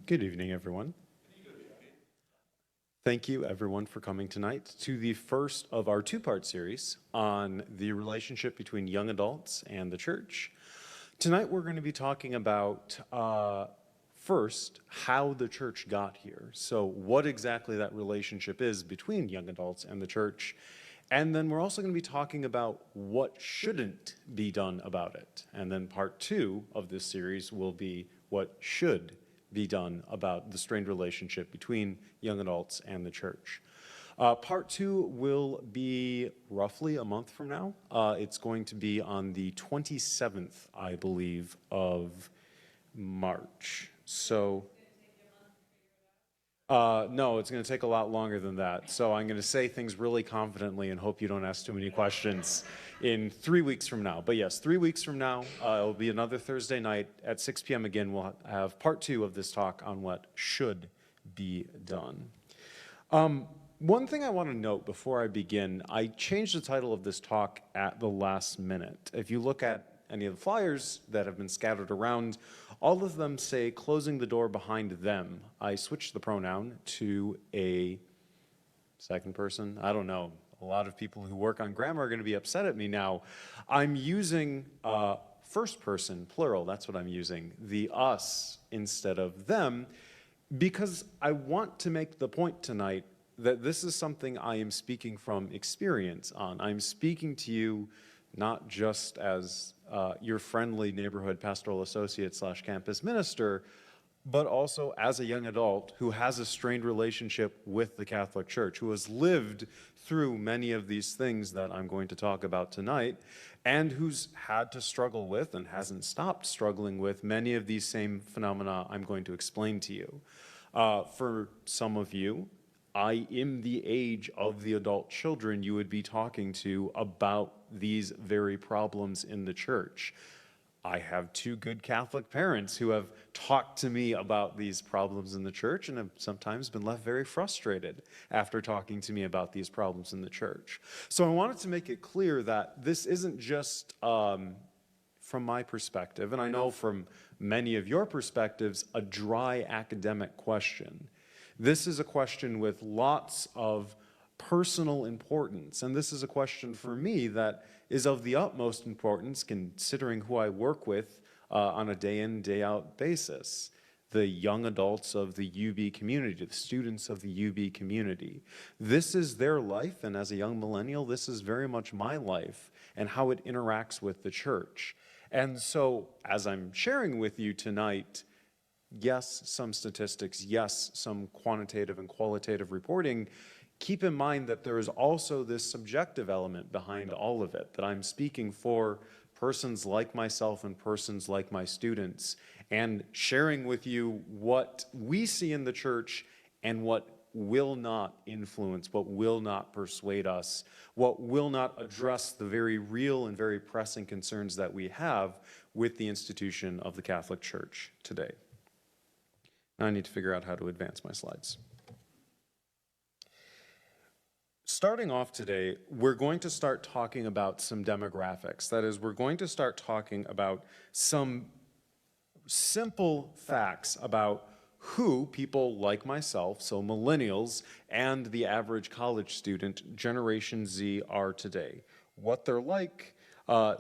Good evening, everyone. Thank you, everyone, for coming tonight to the first of our two-part series on the relationship between young adults and the church. Tonight, we're going to be talking about, first, how the church got here. So what exactly that relationship is between young adults and the church. And then we're also going to be talking about what shouldn't be done about it. And then part two of this series will be what should be done about the strained relationship between young adults and the church. Part two will be roughly a month from now. It's going to be on the 27th, I believe, of March. So, no, it's going to take a lot longer than that. So I'm going to say things really confidently and hope you don't ask too many questions in 3 weeks from now. But yes, 3 weeks from now, it'll be another Thursday night at 6 p.m. again. We'll have part two of this talk on what should be done. One thing I want to note before I begin, I changed the title of this talk at the last minute. If you look at any of the flyers that have been scattered around, all of them say closing the door behind them. I switched the pronoun to a second person. I don't know. A lot of people who work on grammar are going to be upset at me now. I'm using first person, plural. That's what I'm using. The us instead of them, because I want to make the point tonight that this is something I am speaking from experience on. I'm speaking to you not just as your friendly neighborhood pastoral associate / campus minister, but also as a young adult who has a strained relationship with the Catholic Church, who has lived through many of these things that I'm going to talk about tonight, and who's had to struggle with and hasn't stopped struggling with many of these same phenomena I'm going to explain to you. For some of you, I am the age of the adult children you would be talking to about these very problems in the church. I have two good Catholic parents who have talked to me about these problems in the church and have sometimes been left very frustrated after talking to me about these problems in the church. So I wanted to make it clear that this isn't just from my perspective, and I know from many of your perspectives, a dry academic question. This is a question with lots of personal importance, and this is a question for me that is of the utmost importance considering who I work with on a day-in, day-out basis. The young adults of the UB community, the students of the UB community. This is their life, and as a young millennial, this is very much my life and how it interacts with the church. And so, as I'm sharing with you tonight, yes, some statistics, yes, some quantitative and qualitative reporting. Keep in mind that there is also this subjective element behind all of it, that I'm speaking for persons like myself and persons like my students, and sharing with you what we see in the church and what will not influence, what will not persuade us, what will not address the very real and very pressing concerns that we have with the institution of the Catholic Church today. Now I need to figure out how to advance my slides. Starting off today, we're going to start talking about some demographics. That is, we're going to start talking about some simple facts about who people like myself, so millennials, and the average college student, Generation Z, are today. What they're like,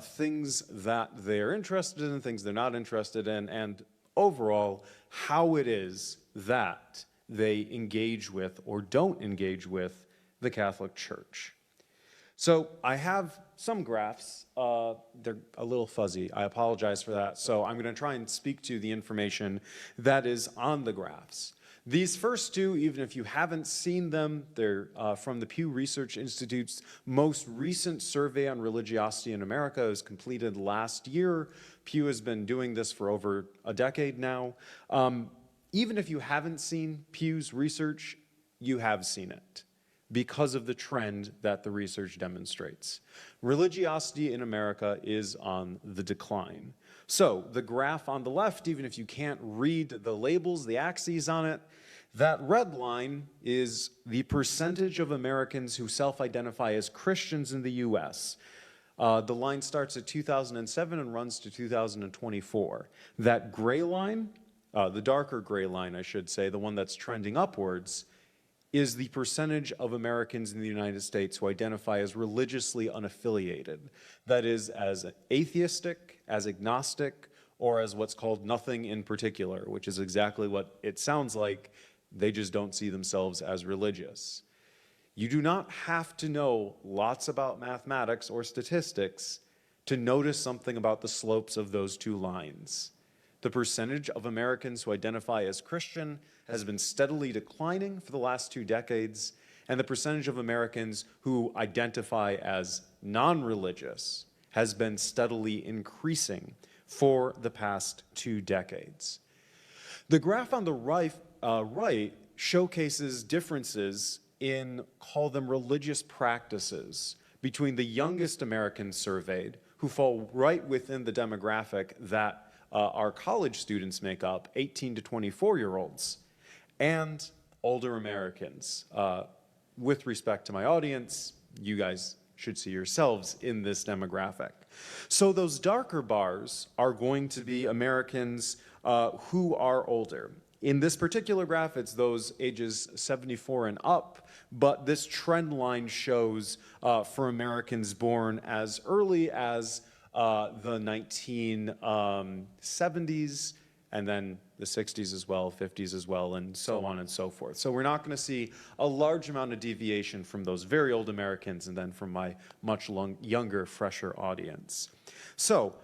things that they're interested in, things they're not interested in, and overall, how it is that they engage with or don't engage with the Catholic Church. So I have some graphs. They're a little fuzzy. I apologize for that. So I'm going to try and speak to the information that is on the graphs. These first two, even if you haven't seen them, they're from the Pew Research Institute's most recent survey on religiosity in America. It was completed last year. Pew has been doing this for over a decade now. Even if you haven't seen Pew's research, you have seen it because of the trend that the research demonstrates. Religiosity in America is on the decline. So the graph on the left, even if you can't read the labels, the axes on it, that red line is the percentage of Americans who self-identify as Christians in the U.S. The line starts at 2007 and runs to 2024. That gray line the darker gray line, I should say, the one that's trending upwards, is the percentage of Americans in the United States who identify as religiously unaffiliated. That is, as atheistic, as agnostic, or as what's called nothing in particular, which is exactly what it sounds like. They just don't see themselves as religious. You do not have to know lots about mathematics or statistics to notice something about the slopes of those two lines. The percentage of Americans who identify as Christian has been steadily declining for the last 2 decades, and the percentage of Americans who identify as non-religious has been steadily increasing for the past 2 decades. The graph on the right showcases differences in, call them religious practices, between the youngest Americans surveyed, who fall right within the demographic that our college students make up, 18 to 24-year-olds, and older Americans. With respect to my audience, you guys should see yourselves in this demographic. So those darker bars are going to be Americans who are older. In this particular graph, it's those ages 74 and up, but this trend line shows for Americans born as early as the 1970s, and then the 60s as well, 50s as well, and so on and so forth. So we're not going to see a large amount of deviation from those very old Americans and then from my much younger, fresher audience. So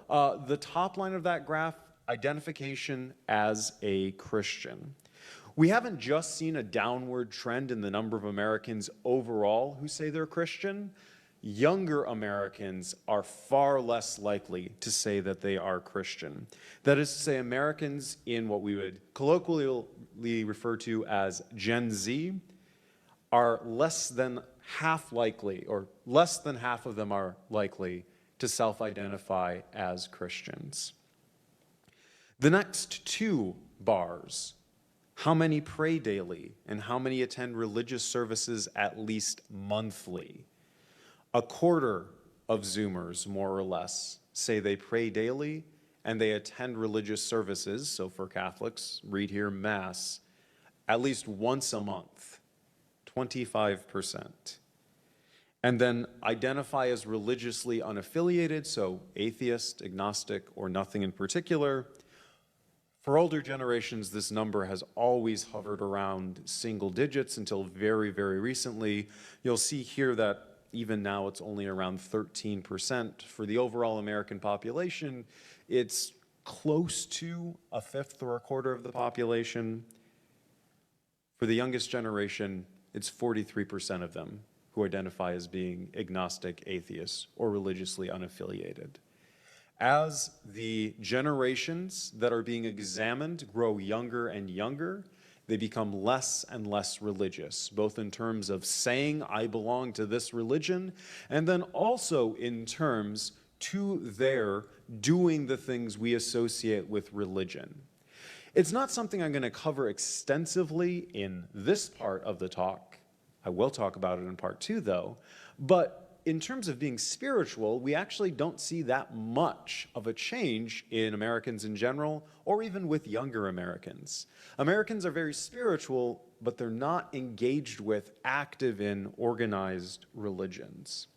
the top line of that graph, identification as a Christian. We haven't just seen a downward trend in the number of Americans overall who say they're Christian. Younger Americans are far less likely to say that they are Christian. That is to say, Americans in what we would colloquially refer to as Gen Z are less than half likely, or less than half of them are likely to self-identify as Christians. The next 2 bars, how many pray daily and how many attend religious services at least monthly. A quarter of Zoomers, more or less, say they pray daily and they attend religious services, so for Catholics, read here, Mass, at least once a month, 25%. And then identify as religiously unaffiliated, so atheist, agnostic, or nothing in particular. For older generations, this number has always hovered around single digits until very, very recently. You'll see here that even now it's only around 13%. For the overall American population, it's close to a fifth or a quarter of the population. For the youngest generation, it's 43% of them who identify as being agnostic, atheists, or religiously unaffiliated. As the generations that are being examined grow younger and younger, they become less and less religious, both in terms of saying, I belong to this religion, and then also in terms to their doing the things we associate with religion. It's not something I'm going to cover extensively in this part of the talk. I will talk about it in part 2, though. But in terms of being spiritual, we actually don't see that much of a change in Americans in general, or even with younger Americans. Americans are very spiritual, but they're not engaged with, active in, organized religions.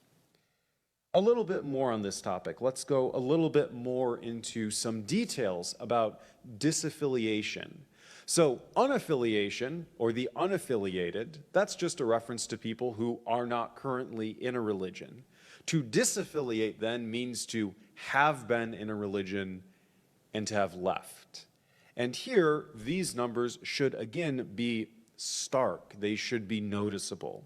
A little bit more on this topic. Let's go a little bit more into some details about disaffiliation. So unaffiliation, or the unaffiliated, that's just a reference to people who are not currently in a religion. To disaffiliate then means to have been in a religion and to have left. And here, these numbers should again be stark. They should be noticeable.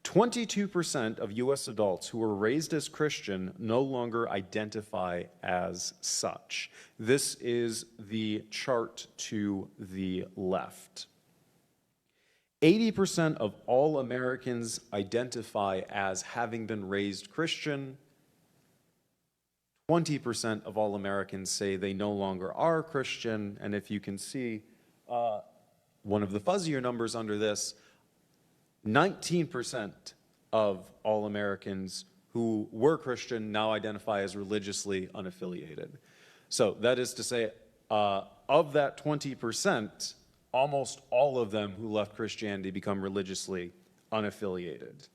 22% of US adults who were raised as Christian no longer identify as such. This is the chart to the left. 80% of all Americans identify as having been raised Christian. 20% of all Americans say they no longer are Christian. And if you can see one of the fuzzier numbers under this, 19% of all Americans who were Christian now identify as religiously unaffiliated. So that is to say, of that 20%, almost all of them who left Christianity become religiously unaffiliated.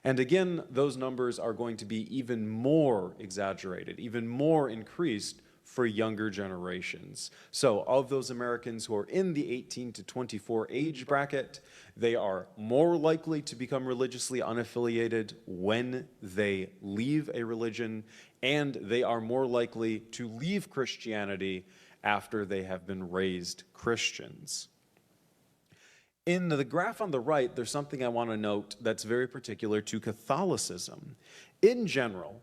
And again, those numbers are going to be even more exaggerated, even more increased for younger generations. So of those Americans who are in the 18 to 24 age bracket, they are more likely to become religiously unaffiliated when they leave a religion, and they are more likely to leave Christianity after they have been raised Christians. In the graph on the right, there's something I want to note that's very particular to Catholicism. In general,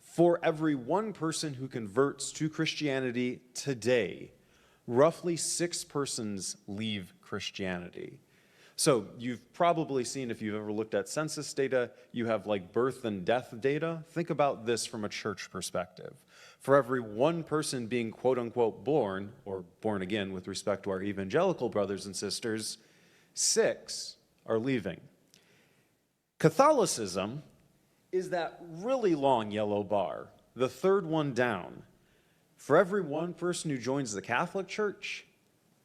for every one person who converts to Christianity today, roughly 6 persons leave Christianity. So you've probably seen, if you've ever looked at census data, you have like birth and death data. Think about this from a church perspective. For every one person being quote unquote born, or born again with respect to our evangelical brothers and sisters, 6 are leaving. Catholicism is that really long yellow bar, the third one down. For every one person who joins the Catholic Church,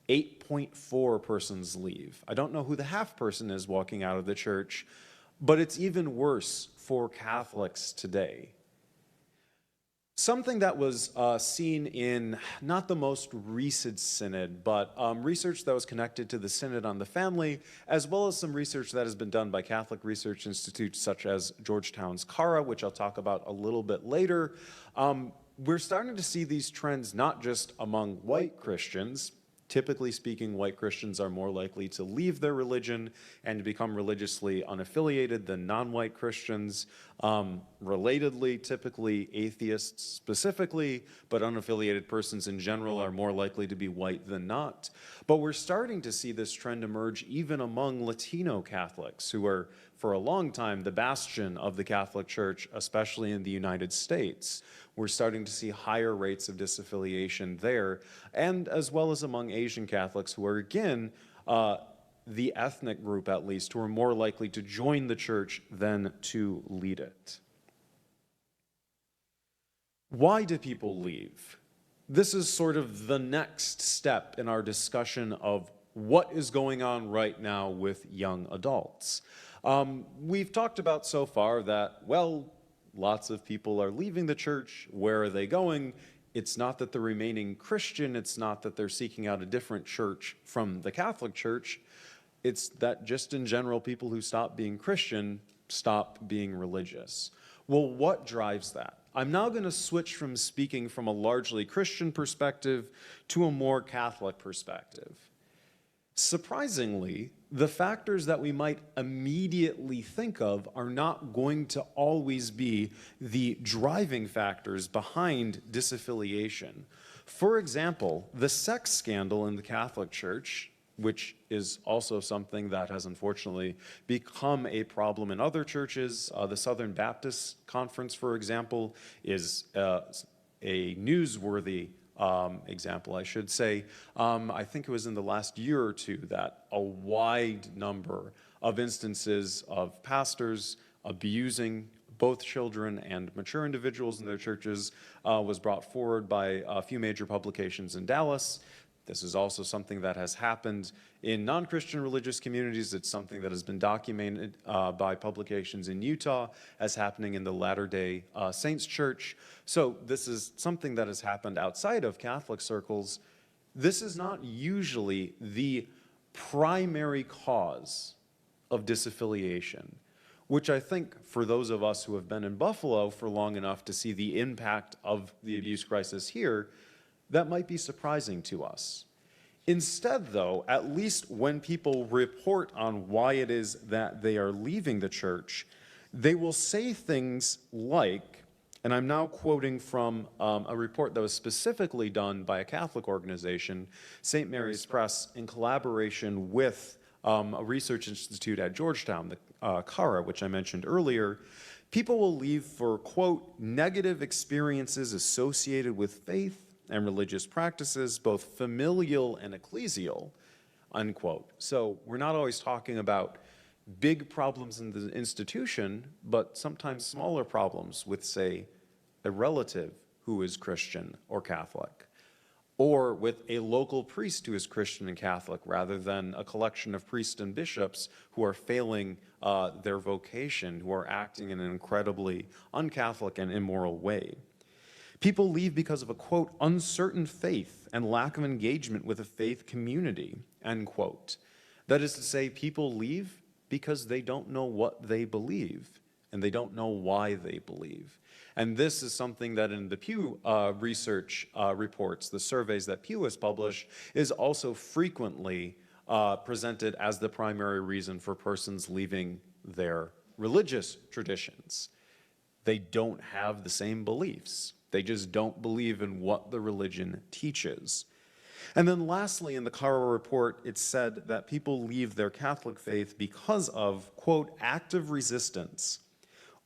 8.4 persons leave. I don't know who the half person is walking out of the church, but it's even worse for Catholics today. Something that was seen in not the most recent synod, but research that was connected to the Synod on the Family, as well as some research that has been done by Catholic research institutes such as Georgetown's CARA, which I'll talk about a little bit later. We're starting to see these trends not just among white Christians. Typically speaking, white Christians are more likely to leave their religion and to become religiously unaffiliated than non-white Christians. Relatedly, typically atheists specifically, but unaffiliated persons in general are more likely to be white than not. But we're starting to see this trend emerge even among Latino Catholics, who are for a long time the bastion of the Catholic Church, especially in the United States. We're starting to see higher rates of disaffiliation there, and as well as among Asian Catholics, who are, again, the ethnic group at least, who are more likely to join the church than to lead it. Why do people leave? This is sort of the next step in our discussion of what is going on right now with young adults. We've talked about so far that, well, lots of people are leaving the church. Where are they going? It's not that they're remaining Christian. It's not that they're seeking out a different church from the Catholic Church. It's that just in general, people who stop being Christian stop being religious. Well, what drives that? I'm now going to switch from speaking from a largely Christian perspective to a more Catholic perspective. Surprisingly, the factors that we might immediately think of are not going to always be the driving factors behind disaffiliation. For example, the sex scandal in the Catholic Church, which is also something that has unfortunately become a problem in other churches. The Southern Baptist Conference, for example, is a newsworthy example, I should say. I think it was in the last year or two that a wide number of instances of pastors abusing both children and mature individuals in their churches was brought forward by a few major publications in Dallas. This is also something that has happened in non-Christian religious communities. It's something that has been documented by publications in Utah as happening in the Latter-day Saints Church. So this is something that has happened outside of Catholic circles. This is not usually the primary cause of disaffiliation, which I think for those of us who have been in Buffalo for long enough to see the impact of the abuse crisis here, that might be surprising to us. Instead, though, at least when people report on why it is that they are leaving the church, they will say things like, and I'm now quoting from a report that was specifically done by a Catholic organization, St. Mary's Press, in collaboration with a research institute at Georgetown, the CARA, which I mentioned earlier. People will leave for, quote, negative experiences associated with faith and religious practices, both familial and ecclesial, unquote. So we're not always talking about big problems in the institution, but sometimes smaller problems with, say, a relative who is Christian or Catholic. or with a local priest who is Christian and Catholic, rather than a collection of priests and bishops who are failing their vocation, who are acting in an incredibly un-Catholic and immoral way. People leave because of a, quote, uncertain faith and lack of engagement with a faith community, end quote. That is to say, people leave because they don't know what they believe, and they don't know why they believe. And this is something that in the Pew research reports, the surveys that Pew has published, is also frequently presented as the primary reason for persons leaving their religious traditions. They don't have the same beliefs. They just don't believe in what the religion teaches. And then lastly, in the Caro report, it said that people leave their Catholic faith because of, quote, active resistance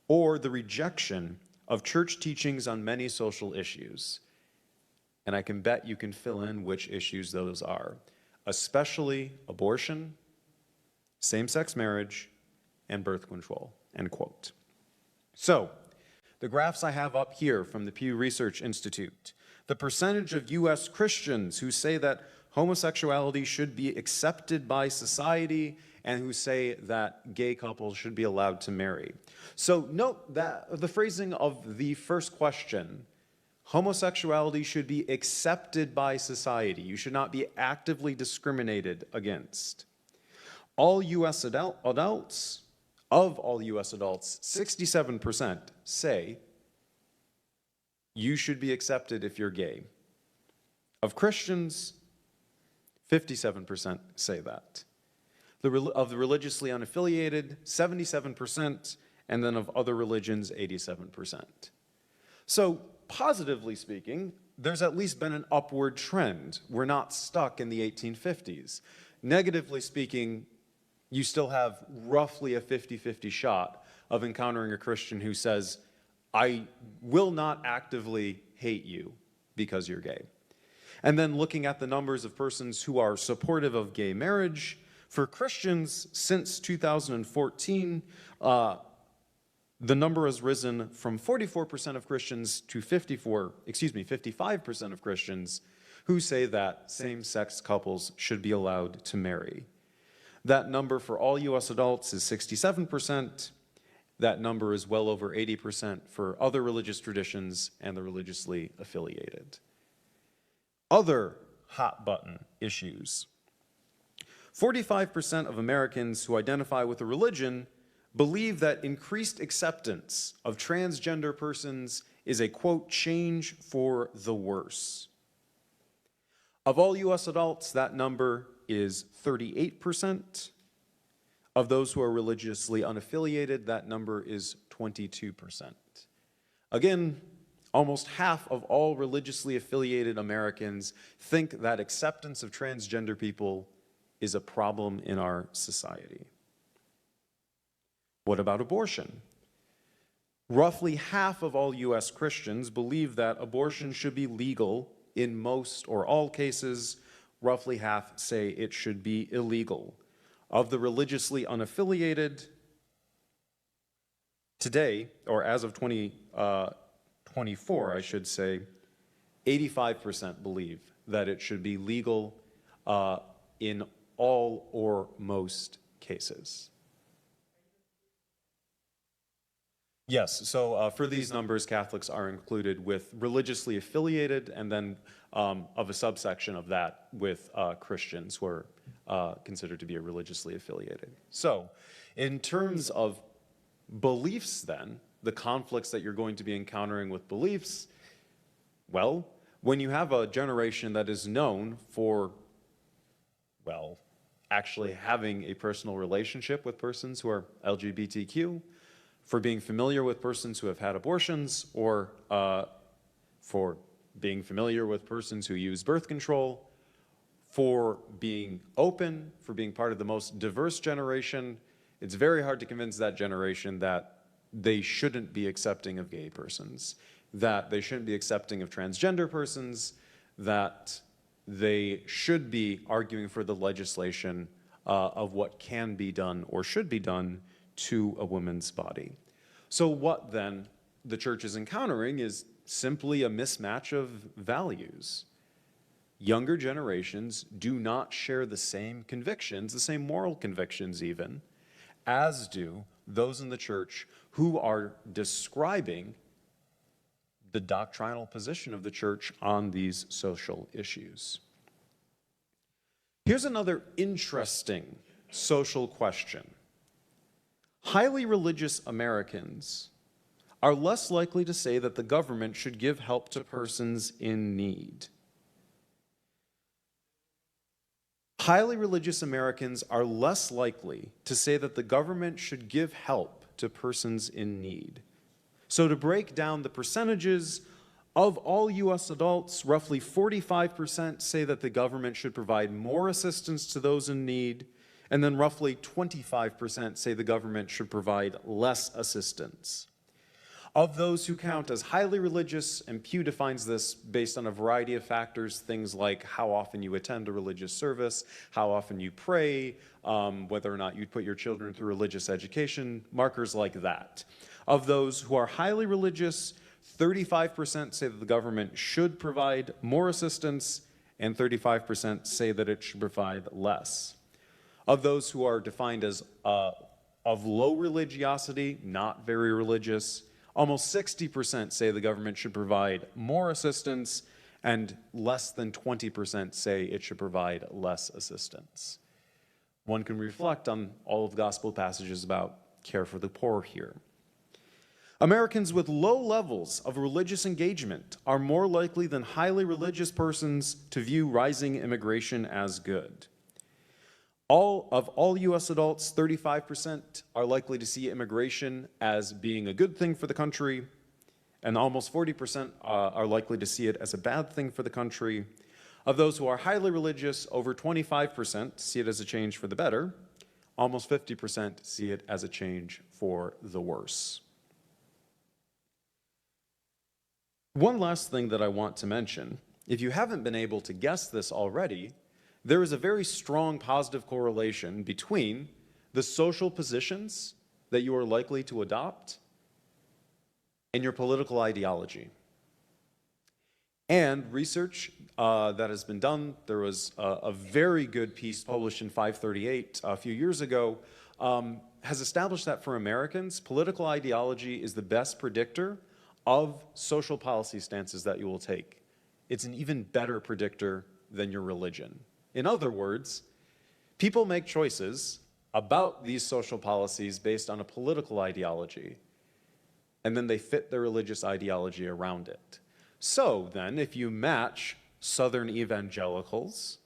or the rejection of church teachings on many social issues. And I can bet you can fill in which issues those are, especially abortion, same-sex marriage, and birth control, end quote. So, the graphs I have up here from the Pew Research Institute, the percentage of U.S. Christians who say that homosexuality should be accepted by society and who say that gay couples should be allowed to marry. So note that the phrasing of the first question, homosexuality should be accepted by society. You should not be actively discriminated against. All U.S. adults, of all U.S. adults, 67% say you should be accepted if you're gay. Of Christians, 57% say that. Of the religiously unaffiliated, 77%, and then of other religions, 87%. So, positively speaking, there's at least been an upward trend. We're not stuck in the 1850s. Negatively speaking, you still have roughly a 50-50 shot of encountering a Christian who says, I will not actively hate you because you're gay. And then looking at the numbers of persons who are supportive of gay marriage, for Christians since 2014, the number has risen from 44% of Christians to 55% of Christians who say that same-sex couples should be allowed to marry. That number for all U.S. adults is 67%. That number is well over 80% for other religious traditions and the religiously affiliated. Other hot-button issues. 45% of Americans who identify with a religion believe that increased acceptance of transgender persons is a, quote, change for the worse. Of all U.S. adults, that number is 38%. Of those who are religiously unaffiliated, that number is 22%. Again, almost half of all religiously affiliated Americans think that acceptance of transgender people is a problem in our society. What about abortion? Roughly half of all U.S. Christians believe that abortion should be legal in most or all cases. Roughly half say it should be illegal. Of the religiously unaffiliated, today, or as of 2024, I should say, 85% believe that it should be legal in all or most cases. Yes, so for these numbers, Catholics are included with religiously affiliated, and then of a subsection of that with Christians who are considered to be religiously affiliated. So, in terms of beliefs then, the conflicts that you're going to be encountering with beliefs, well, when you have a generation that is known for, well, actually having a personal relationship with persons who are LGBTQ, for being familiar with persons who have had abortions, or for being familiar with persons who use birth control, for being open, for being part of the most diverse generation, it's very hard to convince that generation that they shouldn't be accepting of gay persons, that they shouldn't be accepting of transgender persons, that they should be arguing for the legislation of what can be done or should be done to a woman's body. So what then the church is encountering is simply a mismatch of values. younger generations do not share the same convictions, the same moral convictions even, as do those in the church who are describing the doctrinal position of the church on these social issues. Here's another interesting social question. Highly religious Americans are less likely to say that the government should give help to persons in need. Highly religious Americans are less likely to say that the government should give help to persons in need. So to break down the percentages, of all U.S. adults, roughly 45% say that the government should provide more assistance to those in need, and then roughly 25% say the government should provide less assistance. Of those who count as highly religious, and Pew defines this based on a variety of factors, things like how often you attend a religious service, how often you pray, whether or not you put your children through religious education, markers like that. Of those who are highly religious, 35% say that the government should provide more assistance, and 35% say that it should provide less. Of those who are defined as of low religiosity, not very religious, almost 60% say the government should provide more assistance, and less than 20% say it should provide less assistance. One can reflect on all of the gospel passages about care for the poor here. Americans with low levels of religious engagement are more likely than highly religious persons to view rising immigration as good. Of all U.S. adults, 35% are likely to see immigration as being a good thing for the country, and almost 40% are likely to see it as a bad thing for the country. Of those who are highly religious, over 25% see it as a change for the better. Almost 50% see it as a change for the worse. One last thing that I want to mention, if you haven't been able to guess this already, there is a very strong positive correlation between the social positions that you are likely to adopt and your political ideology. And research that has been done, there was a very good piece published in 538 a few years ago, has established that for Americans, political ideology is the best predictor of social policy stances that you will take. It's an even better predictor than your religion. In other words, people make choices about these social policies based on a political ideology, and then they fit their religious ideology around it. So then, if you match Southern evangelicals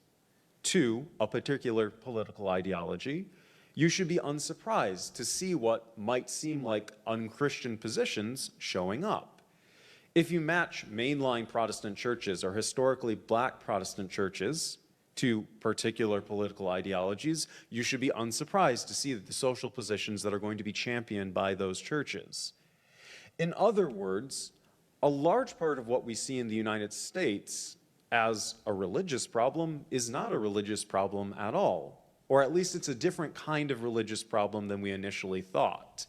to a particular political ideology, you should be unsurprised to see what might seem like unchristian positions showing up. If you match mainline Protestant churches or historically black Protestant churches to particular political ideologies, you should be unsurprised to see the social positions that are going to be championed by those churches. In other words, a large part of what we see in the United States as a religious problem is not a religious problem at all, or at least it's a different kind of religious problem than we initially thought.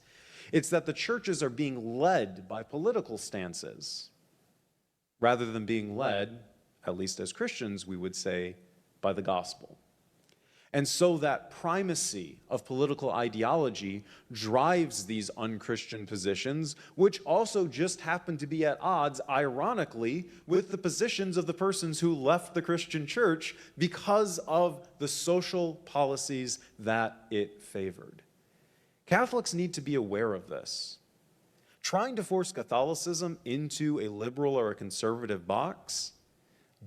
It's that the churches are being led by political stances, rather than being led, at least as Christians, we would say, by the gospel. And so that primacy of political ideology drives these unchristian positions, which also just happen to be at odds, ironically, with the positions of the persons who left the Christian church because of the social policies that it favored. Catholics need to be aware of this. Trying to force Catholicism into a liberal or a conservative box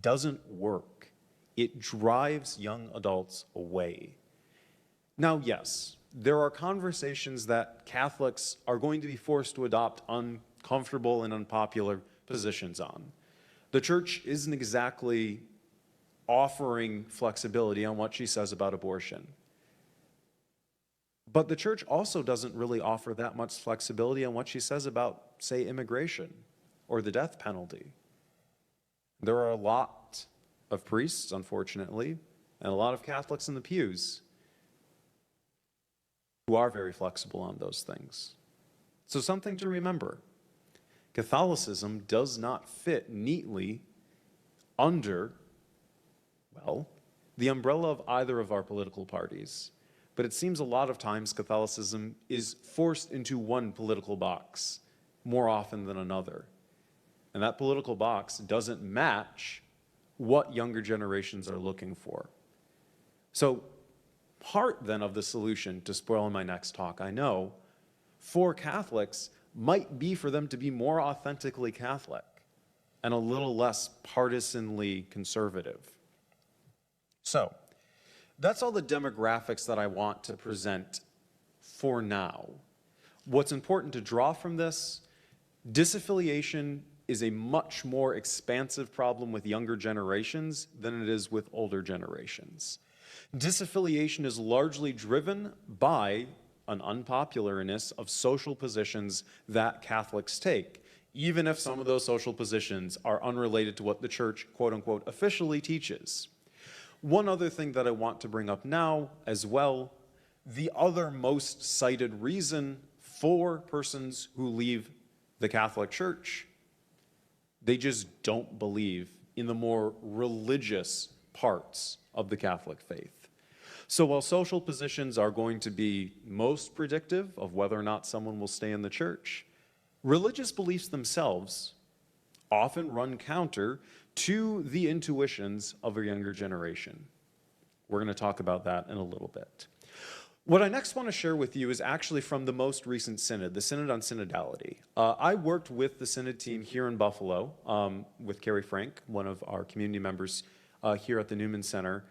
doesn't work. It drives young adults away. Now, yes, there are conversations that Catholics are going to be forced to adopt uncomfortable and unpopular positions on. The church isn't exactly offering flexibility on what she says about abortion. But the church also doesn't really offer that much flexibility on what she says about, say, immigration or the death penalty. There are a lot of priests, unfortunately, and a lot of Catholics in the pews who are very flexible on those things. So something to remember. Catholicism does not fit neatly under Well, the umbrella of either of our political parties. But it seems a lot of times Catholicism is forced into one political box more often than another. And that political box doesn't match what younger generations are looking for. So part then of the solution, to spoil my next talk, I know, for Catholics might be for them to be more authentically Catholic and a little less partisanly conservative. So that's all the demographics that I want to present for now. What's important to draw from this, disaffiliation is a much more expansive problem with younger generations than it is with older generations. Disaffiliation is largely driven by an unpopularness of social positions that Catholics take, even if some of those social positions are unrelated to what the church, quote unquote, officially teaches. One other thing that I want to bring up now as well, the other most cited reason for persons who leave the Catholic Church, they just don't believe in the more religious parts of the Catholic faith. So while social positions are going to be most predictive of whether or not someone will stay in the church, religious beliefs themselves often run counter to the intuitions of a younger generation. We're going to talk about that in a little bit. What I next want to share with you is actually from the most recent synod, the Synod on Synodality. I worked with the synod team here in Buffalo with Carrie Frank, one of our community members here at the Newman Center,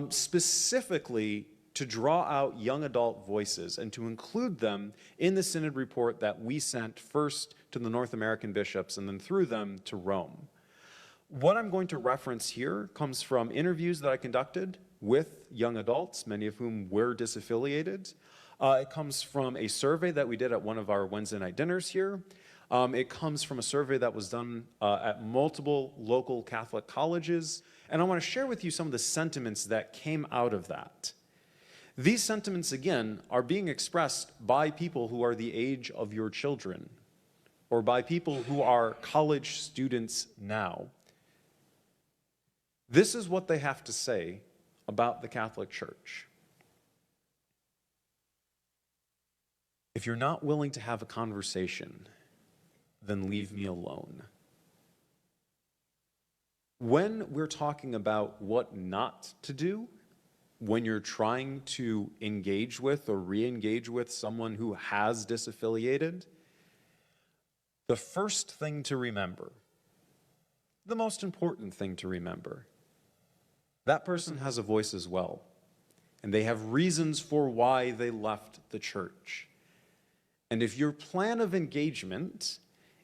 specifically to draw out young adult voices and to include them in the synod report that we sent first to the North American bishops and then through them to Rome. What I'm going to reference here comes from interviews that I conducted with young adults, many of whom were disaffiliated. It comes from a survey that we did at one of our Wednesday night dinners here. It comes from a survey that was done at multiple local Catholic colleges. And I want to share with you some of the sentiments that came out of that. These sentiments, again, are being expressed by people who are the age of your children, or by people who are college students now. This is what they have to say about the Catholic Church. If you're not willing to have a conversation, then leave me alone. When we're talking about what not to do, when you're trying to engage with or re-engage with someone who has disaffiliated, the first thing to remember, the most important thing to remember, that person has a voice as well, and they have reasons for why they left the church. And if your plan of engagement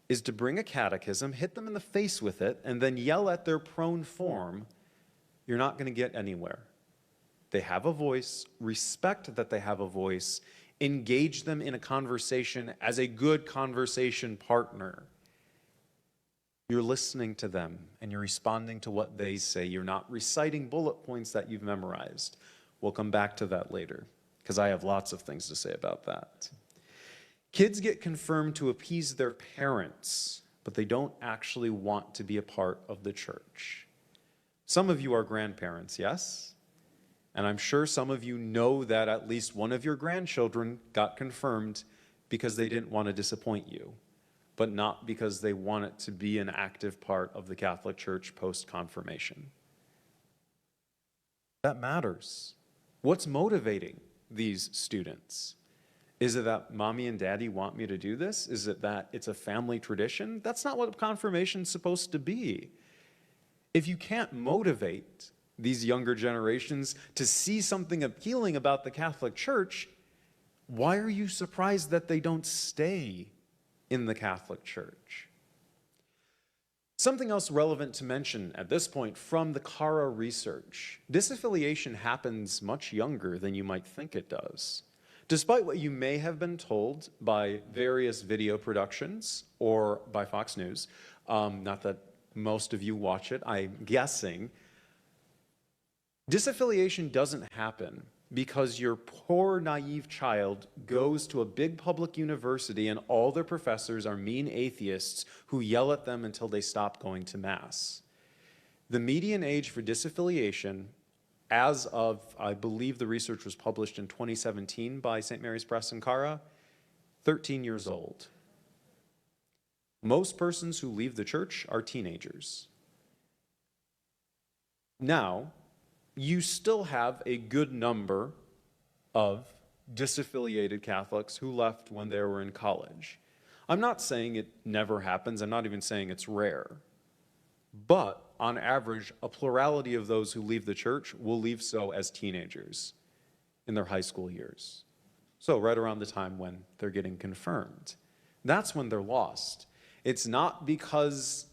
is to bring a catechism, hit them in the face with it, and then yell at their prone form, you're not going to get anywhere. They have a voice, respect that they have a voice, engage them in a conversation as a good conversation partner. You're listening to them and you're responding to what they say. You're not reciting bullet points that you've memorized. We'll come back to that later because I have lots of things to say about that. Kids get confirmed to appease their parents, but they don't actually want to be a part of the church. Some of you are grandparents, yes? And I'm sure some of you know that at least one of your grandchildren got confirmed because they didn't want to disappoint you, but not because they want it to be an active part of the Catholic Church post-confirmation. That matters. What's motivating these students? Is it that mommy and daddy want me to do this? Is it that it's a family tradition? That's not what confirmation's supposed to be. If you can't motivate these younger generations to see something appealing about the Catholic Church, why are you surprised that they don't stay in the Catholic Church? Something else relevant to mention at this point from the CARA research. Disaffiliation happens much younger than you might think it does. Despite what you may have been told by various video productions or by Fox News, not that most of you watch it, I'm guessing, disaffiliation doesn't happen because your poor, naive child goes to a big public university and all their professors are mean atheists who yell at them until they stop going to Mass. The median age for disaffiliation, as of, I believe the research was published in 2017 by St. Mary's Press and Cara, 13 years old. Most persons who leave the church are teenagers. Now, you still have a good number of disaffiliated Catholics who left when they were in college. I'm not saying it never happens. I'm not even saying it's rare. But on average, a plurality of those who leave the church will leave so as teenagers in their high school years. So right around the time when they're getting confirmed. That's when they're lost. It's not because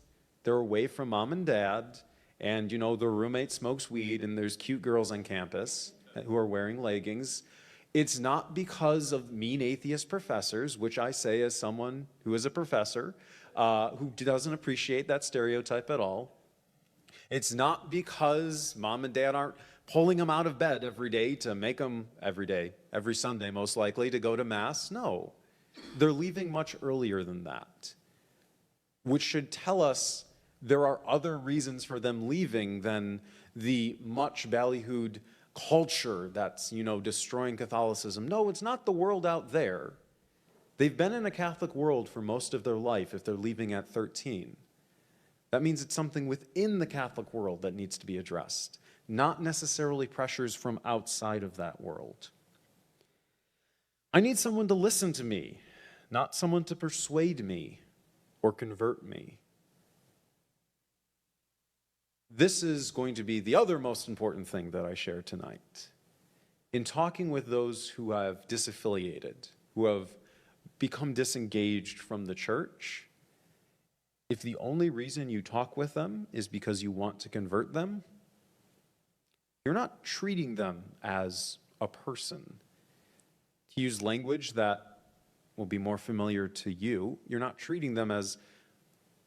they're away from mom and dad and, you know, their roommate smokes weed and there's cute girls on campus who are wearing leggings. It's not because of mean atheist professors, which I say as someone who is a professor, who doesn't appreciate that stereotype at all. It's not because mom and dad aren't pulling them out of bed every day to make them, every Sunday most likely, to go to Mass. No, they're leaving much earlier than that, which should tell us there are other reasons for them leaving than the much ballyhooed culture that's, you know, destroying Catholicism. No, it's not the world out there. They've been in a Catholic world for most of their life if they're leaving at 13. That means it's something within the Catholic world that needs to be addressed, not necessarily pressures from outside of that world. I need someone to listen to me, not someone to persuade me or convert me. This is going to be the other most important thing that I share tonight. In talking with those who have disaffiliated, who have become disengaged from the church, if the only reason you talk with them is because you want to convert them, you're not treating them as a person. To use language that will be more familiar to you, you're not treating them as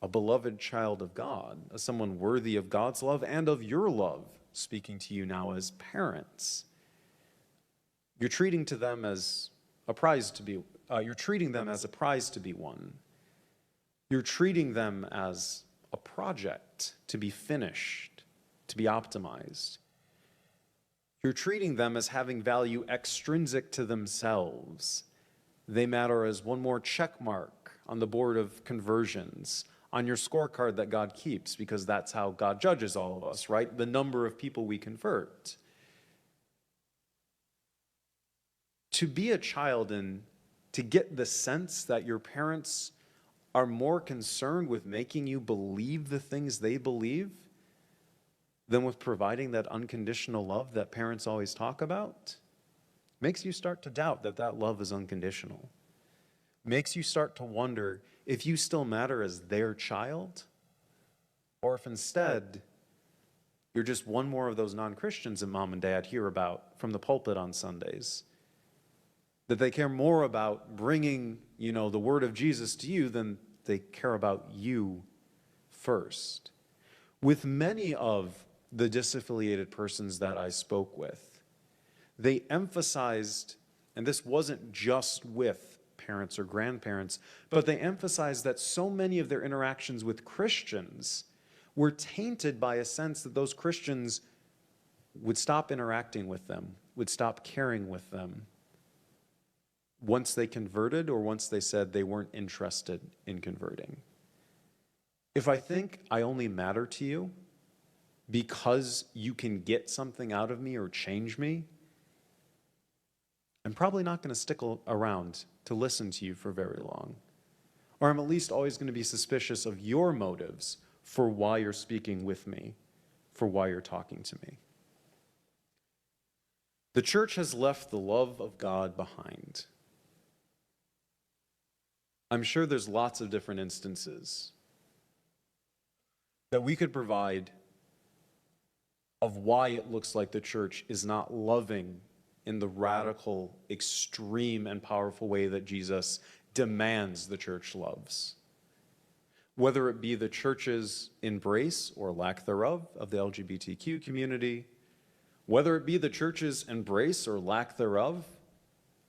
a beloved child of God, as someone worthy of God's love and of your love, speaking to you now as parents. You're treating them as a prize to be won. You're treating them as a project to be finished, to be optimized. You're treating them as having value extrinsic to themselves. They matter as one more check mark on the board of conversions, on your scorecard that God keeps, because that's how God judges all of us, right? The number of people we convert. To be a child and to get the sense that your parents are more concerned with making you believe the things they believe than with providing that unconditional love that parents always talk about, makes you start to doubt that that love is unconditional. Makes you start to wonder if you still matter as their child, or if instead you're just one more of those non-Christians that mom and dad hear about from the pulpit on Sundays. That they care more about bringing, you know, the word of Jesus to you than they care about you first. With many of the disaffiliated persons that I spoke with, they emphasized, and this wasn't just with parents or grandparents, but they emphasized that so many of their interactions with Christians were tainted by a sense that those Christians would stop interacting with them, would stop caring with them once they converted or once they said they weren't interested in converting. If I think I only matter to you because you can get something out of me or change me, I'm probably not going to stick around to listen to you for very long. Or I'm at least always going to be suspicious of your motives for why you're speaking with me, for why you're talking to me. The church has left the love of God behind. I'm sure there's lots of different instances that we could provide of why it looks like the church is not loving in the radical, extreme, and powerful way that Jesus demands the church loves. Whether it be the church's embrace or lack thereof of the LGBTQ community, whether it be the church's embrace or lack thereof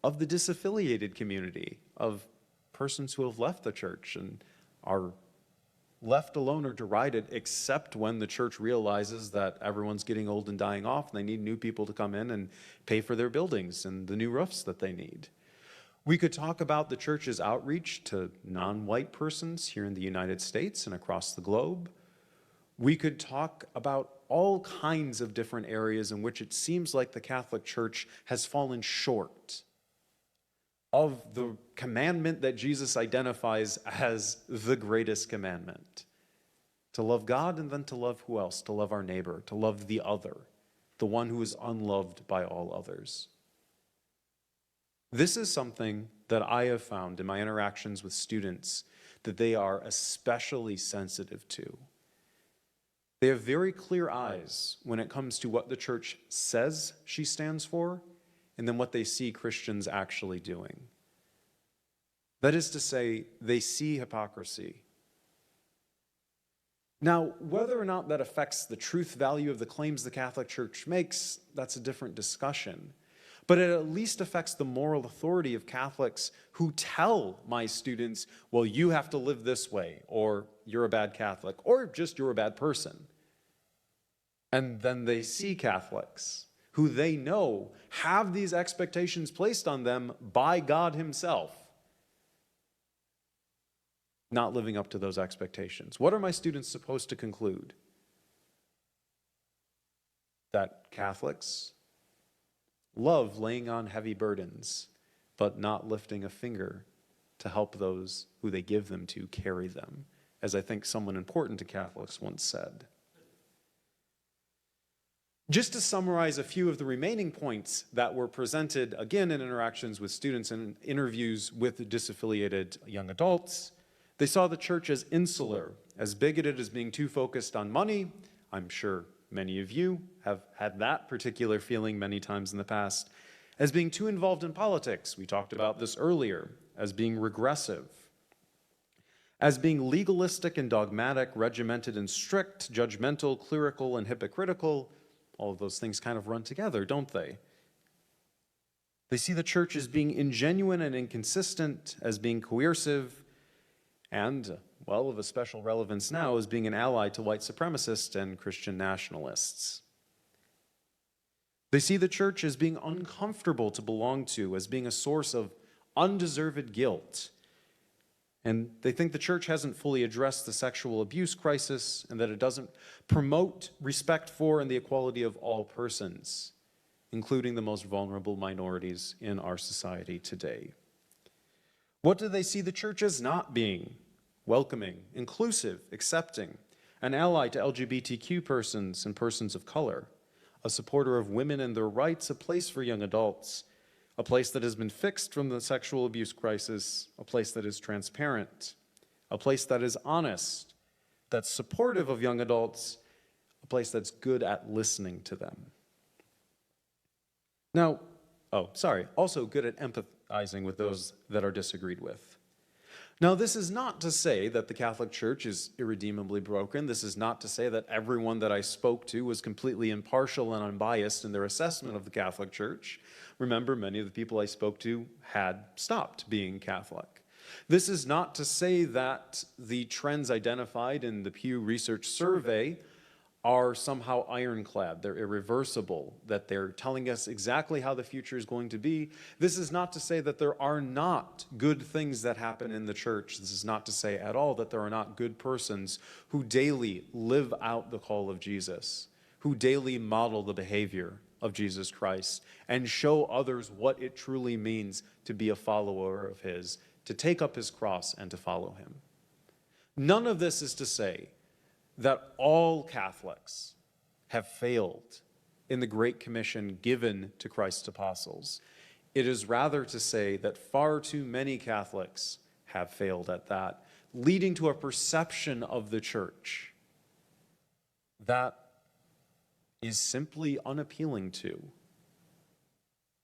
of the disaffiliated community, of persons who have left the church and are left alone or derided, except when the church realizes that everyone's getting old and dying off and they need new people to come in and pay for their buildings and the new roofs that they need. We could talk about the church's outreach to non-white persons here in the United States and across the globe. We could talk about all kinds of different areas in which it seems like the Catholic Church has fallen short of the commandment that Jesus identifies as the greatest commandment. To love God and then to love who else? To love our neighbor, to love the other, the one who is unloved by all others. This is something that I have found in my interactions with students that they are especially sensitive to. They have very clear eyes when it comes to what the church says she stands for and then what they see Christians actually doing. That is to say, they see hypocrisy. Now, whether or not that affects the truth value of the claims the Catholic Church makes, that's a different discussion. But it at least affects the moral authority of Catholics who tell my students, well, you have to live this way, or you're a bad Catholic, or just you're a bad person. And then they see Catholics who they know have these expectations placed on them by God himself, not living up to those expectations. What are my students supposed to conclude? That Catholics love laying on heavy burdens, but not lifting a finger to help those who they give them to carry them, as I think someone important to Catholics once said. Just to summarize a few of the remaining points that were presented, again, in interactions with students and interviews with disaffiliated young adults, they saw the church as insular, as bigoted, as being too focused on money. I'm sure many of you have had that particular feeling many times in the past. As being too involved in politics, we talked about this earlier, as being regressive, as being legalistic and dogmatic, regimented and strict, judgmental, clerical, and hypocritical. All of those things kind of run together, don't they? They see the church as being ingenuine and inconsistent, as being coercive, and, well, of a special relevance now, as being an ally to white supremacists and Christian nationalists. They see the church as being uncomfortable to belong to, as being a source of undeserved guilt. And they think the church hasn't fully addressed the sexual abuse crisis and that it doesn't promote respect for and the equality of all persons, including the most vulnerable minorities in our society today. What do they see the church as not being? Welcoming, inclusive, accepting, an ally to LGBTQ persons and persons of color, a supporter of women and their rights, a place for young adults, a place that has been fixed from the sexual abuse crisis, a place that is transparent, a place that is honest, that's supportive of young adults, a place that's good at listening to them. Now, also good at empathizing with those that are disagreed with. Now, this is not to say that the Catholic Church is irredeemably broken. This is not to say that everyone that I spoke to was completely impartial and unbiased in their assessment of the Catholic Church. Remember, many of the people I spoke to had stopped being Catholic. This is not to say that the trends identified in the Pew Research Survey are somehow ironclad, they're irreversible, that they're telling us exactly how the future is going to be. This is not to say that there are not good things that happen in the church. This is not to say at all that there are not good persons who daily live out the call of Jesus, who daily model the behavior of Jesus Christ and show others what it truly means to be a follower of his, to take up his cross and to follow him. None of this is to say that all Catholics have failed in the Great Commission given to Christ's apostles. It is rather to say that far too many Catholics have failed at that, leading to a perception of the church that is simply unappealing to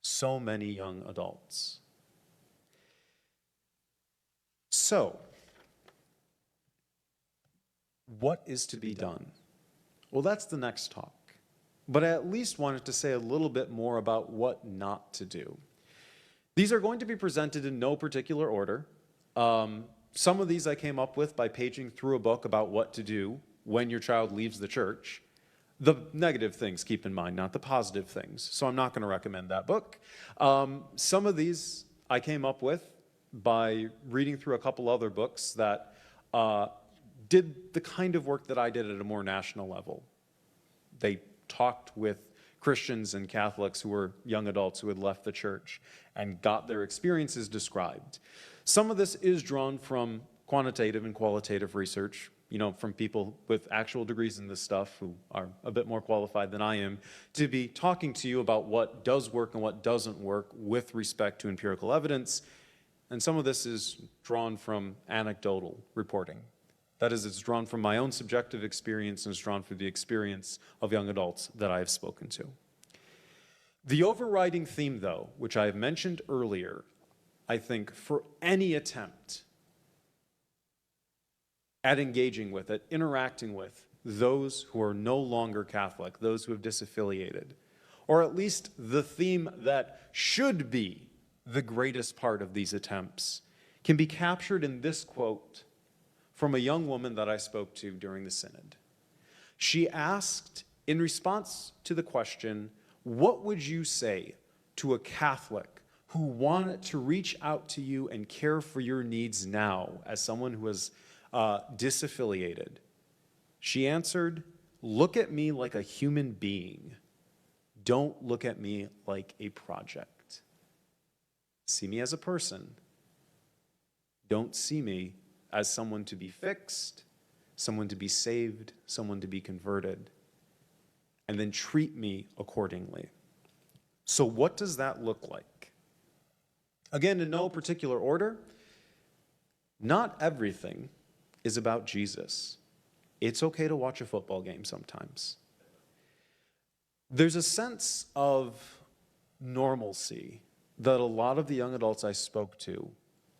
so many young adults. So, what is to be done? Well, that's the next talk. But I at least wanted to say a little bit more about what not to do. These are going to be presented in no particular order. Some of these I came up with by paging through a book about what to do when your child leaves the church. The negative things, keep in mind, not the positive things. So I'm not going to recommend that book. Some of these I came up with by reading through a couple other books that did the kind of work that I did at a more national level. They talked with Christians and Catholics who were young adults who had left the church and got their experiences described. Some of this is drawn from quantitative and qualitative research, from people with actual degrees in this stuff who are a bit more qualified than I am, to be talking to you about what does work and what doesn't work with respect to empirical evidence. And some of this is drawn from anecdotal reporting. That is, it's drawn from my own subjective experience and it's drawn from the experience of young adults that I have spoken to. The overriding theme, though, which I have mentioned earlier, I think for any attempt at engaging with, at interacting with those who are no longer Catholic, those who have disaffiliated, or at least the theme that should be the greatest part of these attempts, can be captured in this quote from a young woman that I spoke to during the synod. She asked, in response to the question, what would you say to a Catholic who wanted to reach out to you and care for your needs now as someone who is disaffiliated? She answered, look at me like a human being. Don't look at me like a project. See me as a person. Don't see me as someone to be fixed, someone to be saved, someone to be converted, and then treat me accordingly. So what does that look like? Again, in no particular order, not everything is about Jesus. It's okay to watch a football game sometimes. There's a sense of normalcy that a lot of the young adults I spoke to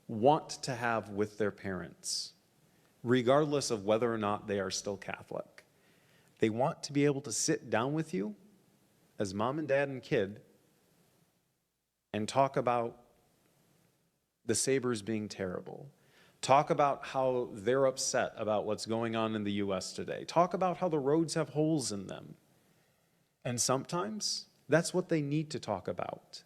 want to have with their parents, regardless of whether or not they are still Catholic. They want to be able to sit down with you as mom and dad and kid and talk about the Sabres being terrible. Talk about how they're upset about what's going on in the U.S. today. Talk about how the roads have holes in them. And sometimes that's what they need to talk about.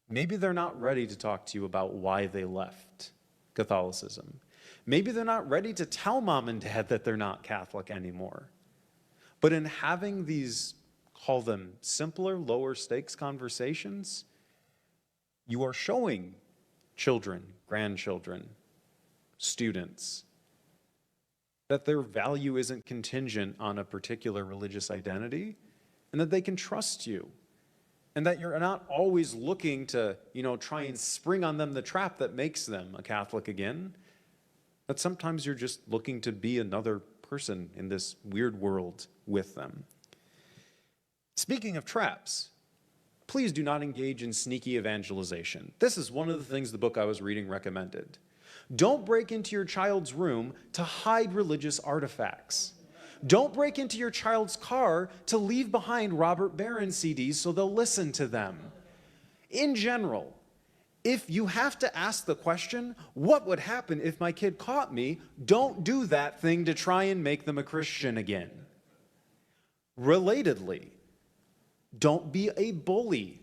Maybe they're not ready to talk to you about why they left Catholicism. Maybe they're not ready to tell mom and dad that they're not Catholic anymore. But in having these, call them simpler, lower stakes conversations, you are showing children, grandchildren, students, that their value isn't contingent on a particular religious identity, and that they can trust you, and that you're not always looking to, try and spring on them the trap that makes them a Catholic again, that sometimes you're just looking to be another person in this weird world with them. Speaking of traps, please do not engage in sneaky evangelization. This is one of the things the book I was reading recommended. Don't break into your child's room to hide religious artifacts. Don't break into your child's car to leave behind Robert Barron CDs so they'll listen to them. In general, if you have to ask the question, what would happen if my kid caught me? Don't do that thing to try and make them a Christian again. Relatedly, don't be a bully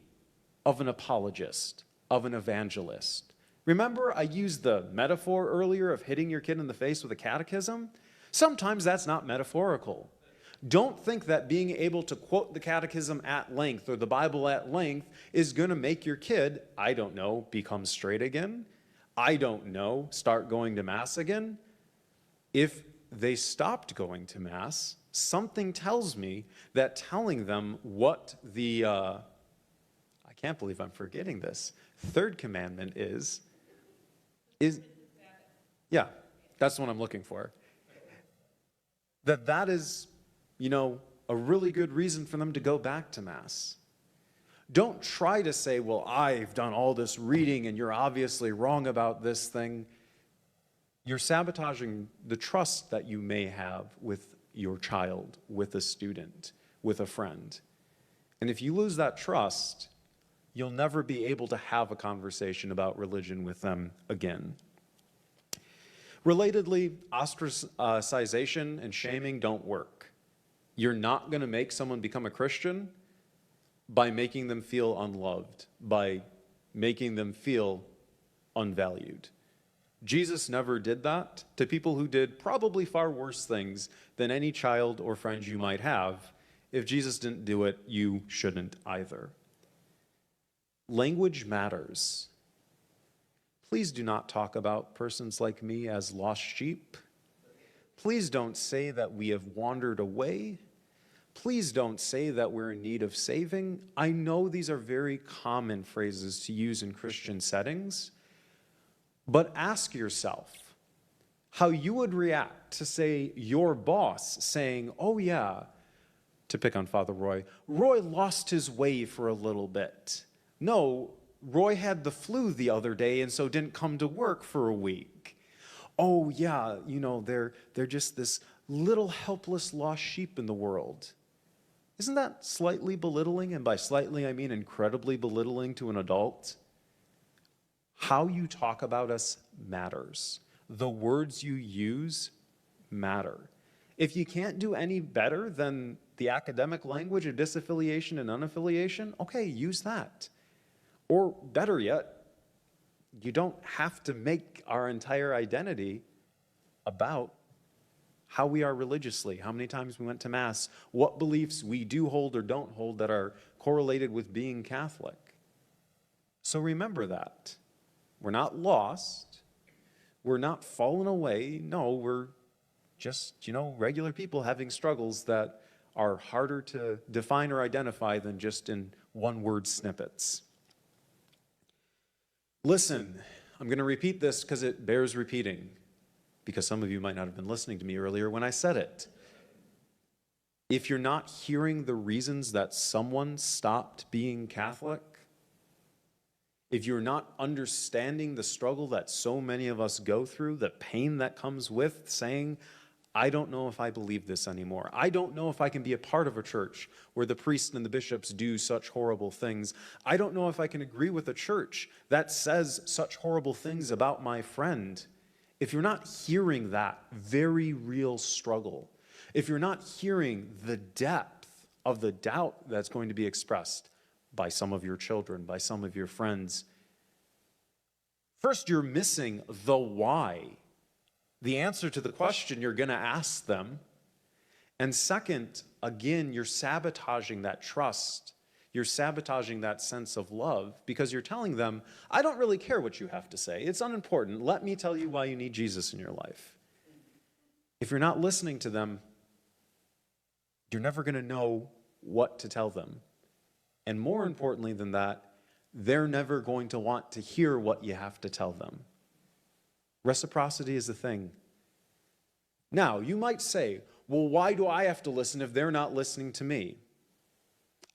of an apologist, of an evangelist. Remember, I used the metaphor earlier of hitting your kid in the face with a catechism? Sometimes that's not metaphorical. Don't think that being able to quote the catechism at length or the Bible at length is going to make your kid, I don't know, become straight again. I don't know, start going to Mass again. If they stopped going to Mass, something tells me that telling them what the, I can't believe I'm forgetting this, third commandment is, yeah, that's what I'm looking for. That is, a really good reason for them to go back to Mass. Don't try to say, well, I've done all this reading and you're obviously wrong about this thing. You're sabotaging the trust that you may have with your child, with a student, with a friend. And if you lose that trust, you'll never be able to have a conversation about religion with them again. Relatedly, ostracization and shaming don't work. You're not going to make someone become a Christian by making them feel unloved, by making them feel unvalued. Jesus never did that to people who did probably far worse things than any child or friend you might have. If Jesus didn't do it, you shouldn't either. Language matters. Please do not talk about persons like me as lost sheep. Please don't say that we have wandered away. Please don't say that we're in need of saving. I know these are very common phrases to use in Christian settings, but ask yourself how you would react to, say, your boss saying, oh yeah, to pick on Father Roy, Roy lost his way for a little bit. No, Roy had the flu the other day and so didn't come to work for a week. Oh yeah, they're just this little helpless lost sheep in the world. Isn't that slightly belittling? And by slightly, I mean incredibly belittling to an adult. How you talk about us matters. The words you use matter. If you can't do any better than the academic language of disaffiliation and unaffiliation, okay, use that. Or better yet, you don't have to make our entire identity about how we are religiously, how many times we went to Mass, what beliefs we do hold or don't hold that are correlated with being Catholic. So remember that. We're not lost. We're not fallen away. No, we're just, regular people having struggles that are harder to define or identify than just in one-word snippets. Listen, I'm going to repeat this because it bears repeating, because some of you might not have been listening to me earlier when I said it. If you're not hearing the reasons that someone stopped being Catholic, if you're not understanding the struggle that so many of us go through, the pain that comes with saying, I don't know if I believe this anymore. I don't know if I can be a part of a church where the priests and the bishops do such horrible things. I don't know if I can agree with a church that says such horrible things about my friend. If you're not hearing that very real struggle, if you're not hearing the depth of the doubt that's going to be expressed by some of your children, by some of your friends, first, you're missing the why, the answer to the question you're going to ask them. And second, again, you're sabotaging that trust. You're sabotaging that sense of love because you're telling them, I don't really care what you have to say. It's unimportant. Let me tell you why you need Jesus in your life. If you're not listening to them, you're never going to know what to tell them. And more importantly than that, they're never going to want to hear what you have to tell them. Reciprocity is the thing. Now, you might say, well, why do I have to listen if they're not listening to me?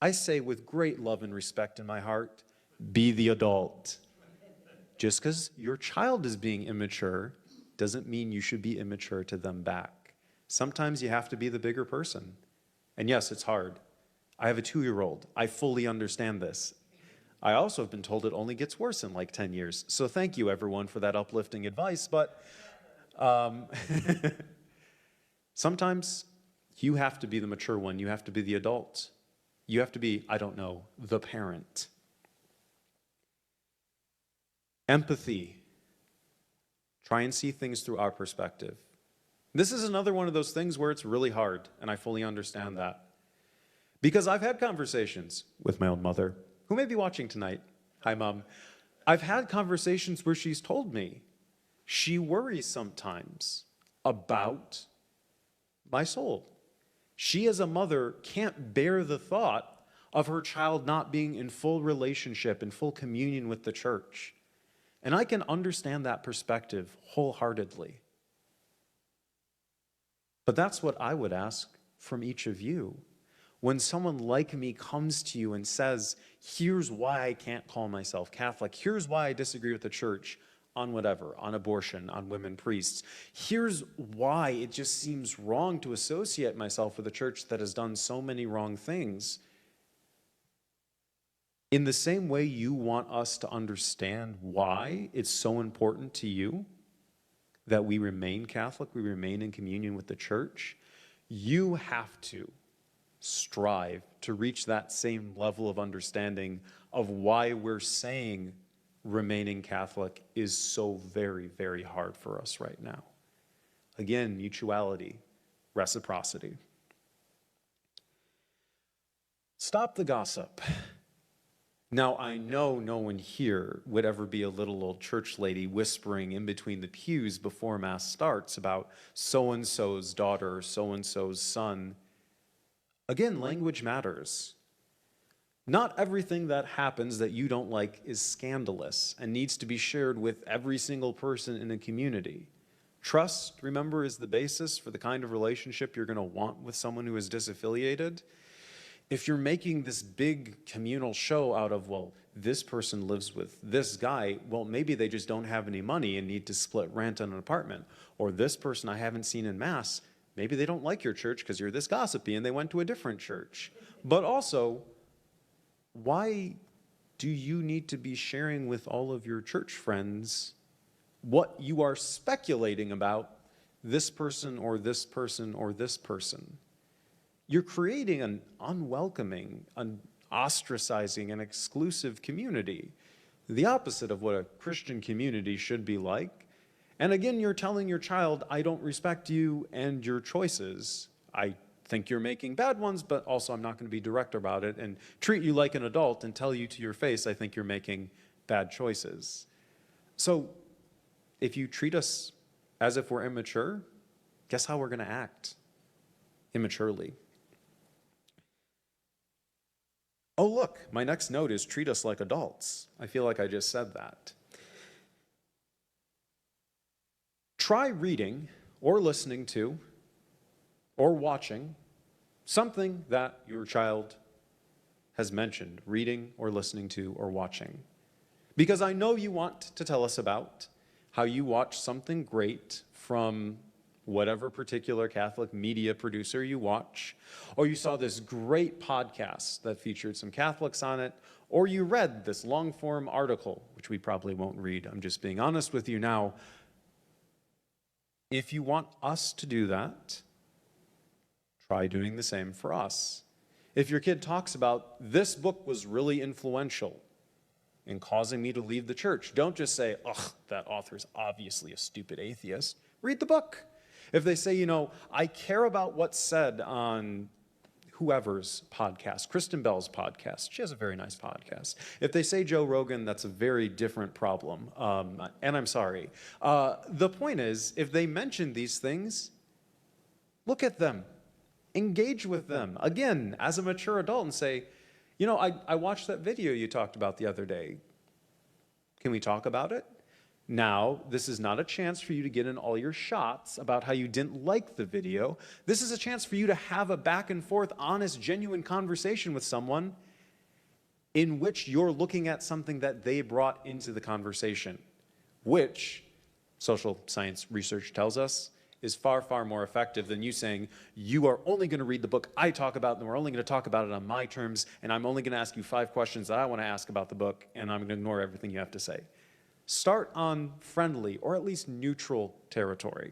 I say with great love and respect in my heart, be the adult. Just because your child is being immature doesn't mean you should be immature to them back. Sometimes you have to be the bigger person. And yes, it's hard. I have a 2-year-old. I fully understand this. I also have been told it only gets worse in like 10 years. So thank you, everyone, for that uplifting advice. But sometimes you have to be the mature one. You have to be the adult. You have to be, the parent. Empathy. Try and see things through our perspective. This is another one of those things where it's really hard, and I fully understand that. Because I've had conversations with my own mother, who may be watching tonight. Hi, Mom. I've had conversations where she's told me she worries sometimes about my soul. She, as a mother, can't bear the thought of her child not being in full relationship, in full communion with the church. And I can understand that perspective wholeheartedly. But that's what I would ask from each of you. When someone like me comes to you and says, here's why I can't call myself Catholic, here's why I disagree with the church on whatever, on abortion, on women priests, here's why it just seems wrong to associate myself with a church that has done so many wrong things. In the same way you want us to understand why it's so important to you, that we remain Catholic, we remain in communion with the church, you have to strive to reach that same level of understanding of why we're saying remaining Catholic is so very, very hard for us right now. Again, mutuality, reciprocity. Stop the gossip. Now, I know no one here would ever be a little old church lady whispering in between the pews before Mass starts about so-and-so's daughter or so-and-so's son. Again, language matters. Not everything that happens that you don't like is scandalous and needs to be shared with every single person in a community. Trust, remember, is the basis for the kind of relationship you're going to want with someone who is disaffiliated. If you're making this big communal show out of, well, this person lives with this guy, well, maybe they just don't have any money and need to split rent on an apartment. Or this person I haven't seen in Mass, maybe they don't like your church because you're this gossipy and they went to a different church. But also, why do you need to be sharing with all of your church friends what you are speculating about this person or this person or this person? You're creating an unwelcoming, an ostracizing, and exclusive community, the opposite of what a Christian community should be like. And again, you're telling your child, I don't respect you and your choices. I think you're making bad ones, but also I'm not going to be direct about it and treat you like an adult and tell you to your face, I think you're making bad choices. So if you treat us as if we're immature, guess how we're going to act? Immaturely. Oh, look, my next note is treat us like adults. I feel like I just said that. Try reading or listening to or watching something that your child has mentioned, reading or listening to or watching. Because I know you want to tell us about how you watched something great from whatever particular Catholic media producer you watch, or you saw this great podcast that featured some Catholics on it, or you read this long-form article, which we probably won't read. I'm just being honest with you now. If you want us to do that, try doing the same for us. If your kid talks about, this book was really influential in causing me to leave the church, don't just say, ugh, that author's obviously a stupid atheist. Read the book. If they say, I care about what's said on whoever's podcast, Kristen Bell's podcast, she has a very nice podcast. If they say Joe Rogan, that's a very different problem, and I'm sorry. The point is, if they mention these things, look at them, engage with them, again, as a mature adult and say, I watched that video you talked about the other day. Can we talk about it? Now, this is not a chance for you to get in all your shots about how you didn't like the video. This is a chance for you to have a back and forth, honest, genuine conversation with someone in which you're looking at something that they brought into the conversation, which social science research tells us is far, far more effective than you saying, you are only going to read the book I talk about, and we're only going to talk about it on my terms, and I'm only going to ask you 5 questions that I want to ask about the book, and I'm going to ignore everything you have to say. Start on friendly or at least neutral territory.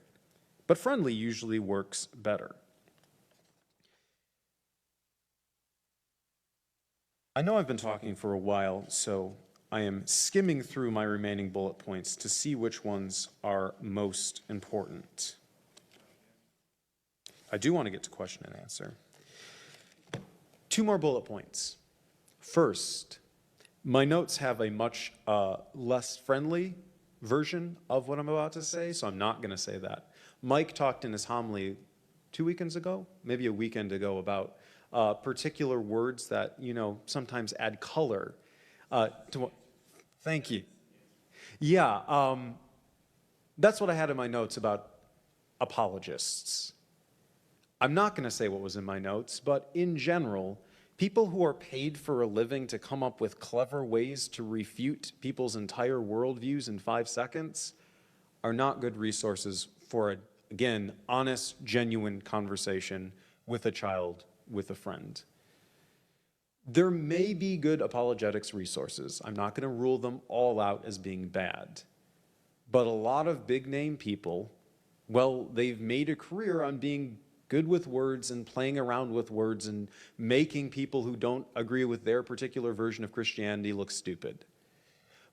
But friendly usually works better. I know I've been talking for a while, so I am skimming through my remaining bullet points to see which ones are most important. I do want to get to question and answer. 2 more bullet points. First, my notes have a much less friendly version of what I'm about to say, so I'm not going to say that. Mike talked in his homily 2 weekends ago, maybe a weekend ago, about particular words that, sometimes add color to what. Thank you. Yeah, that's what I had in my notes about apologists. I'm not going to say what was in my notes, but in general, people who are paid for a living to come up with clever ways to refute people's entire worldviews in 5 seconds are not good resources for, again, honest, genuine conversation with a child, with a friend. There may be good apologetics resources. I'm not going to rule them all out as being bad. But a lot of big name people, well, they've made a career on being good with words and playing around with words and making people who don't agree with their particular version of Christianity look stupid.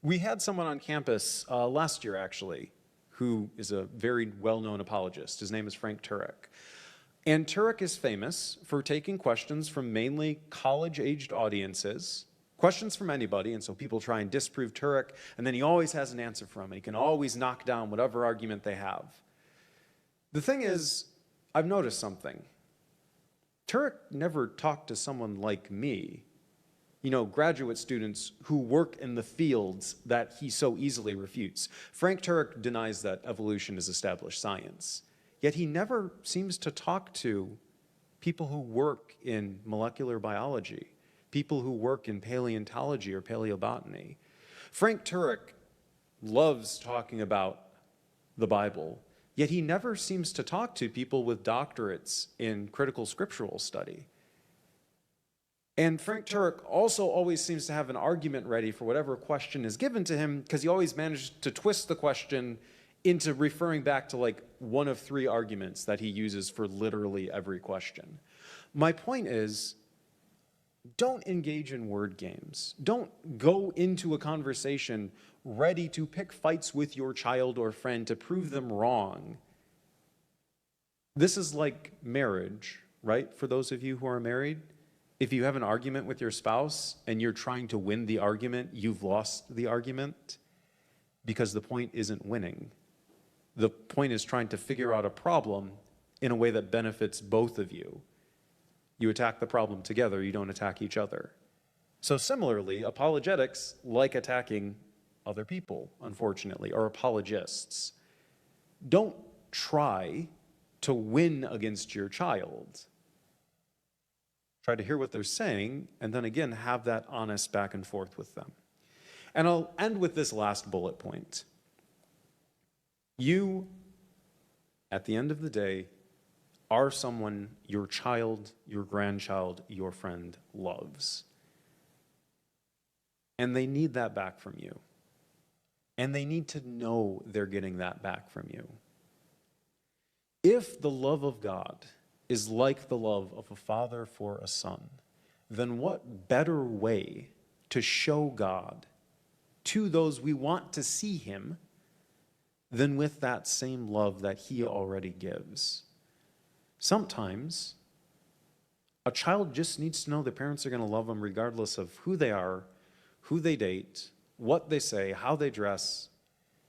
We had someone on campus last year, actually, who is a very well-known apologist. His name is Frank Turek. And Turek is famous for taking questions from mainly college-aged audiences, questions from anybody, and so people try and disprove Turek, and then he always has an answer for them. He can always knock down whatever argument they have. The thing is, I've noticed something. Turek never talked to someone like me, graduate students who work in the fields that he so easily refutes. Frank Turek denies that evolution is established science, yet he never seems to talk to people who work in molecular biology, people who work in paleontology or paleobotany. Frank Turek loves talking about the Bible, yet he never seems to talk to people with doctorates in critical scriptural study. And Frank Turek also always seems to have an argument ready for whatever question is given to him, because he always manages to twist the question into referring back to like one of three arguments that he uses for literally every question. My point is, don't engage in word games. Don't go into a conversation ready to pick fights with your child or friend to prove them wrong. This is like marriage, right? For those of you who are married, if you have an argument with your spouse and you're trying to win the argument, you've lost the argument, because the point isn't winning. The point is trying to figure out a problem in a way that benefits both of you. You attack the problem together, you don't attack each other. So similarly, apologetics like attacking other people, unfortunately, or apologists. Don't try to win against your child. Try to hear what they're saying, and then again, have that honest back and forth with them. And I'll end with this last bullet point. You, at the end of the day, are someone your child, your grandchild, your friend loves. And they need that back from you. And they need to know they're getting that back from you. If the love of God is like the love of a father for a son, then what better way to show God to those we want to see him than with that same love that he already gives? Sometimes a child just needs to know their parents are going to love them regardless of who they are, who they date, what they say, how they dress.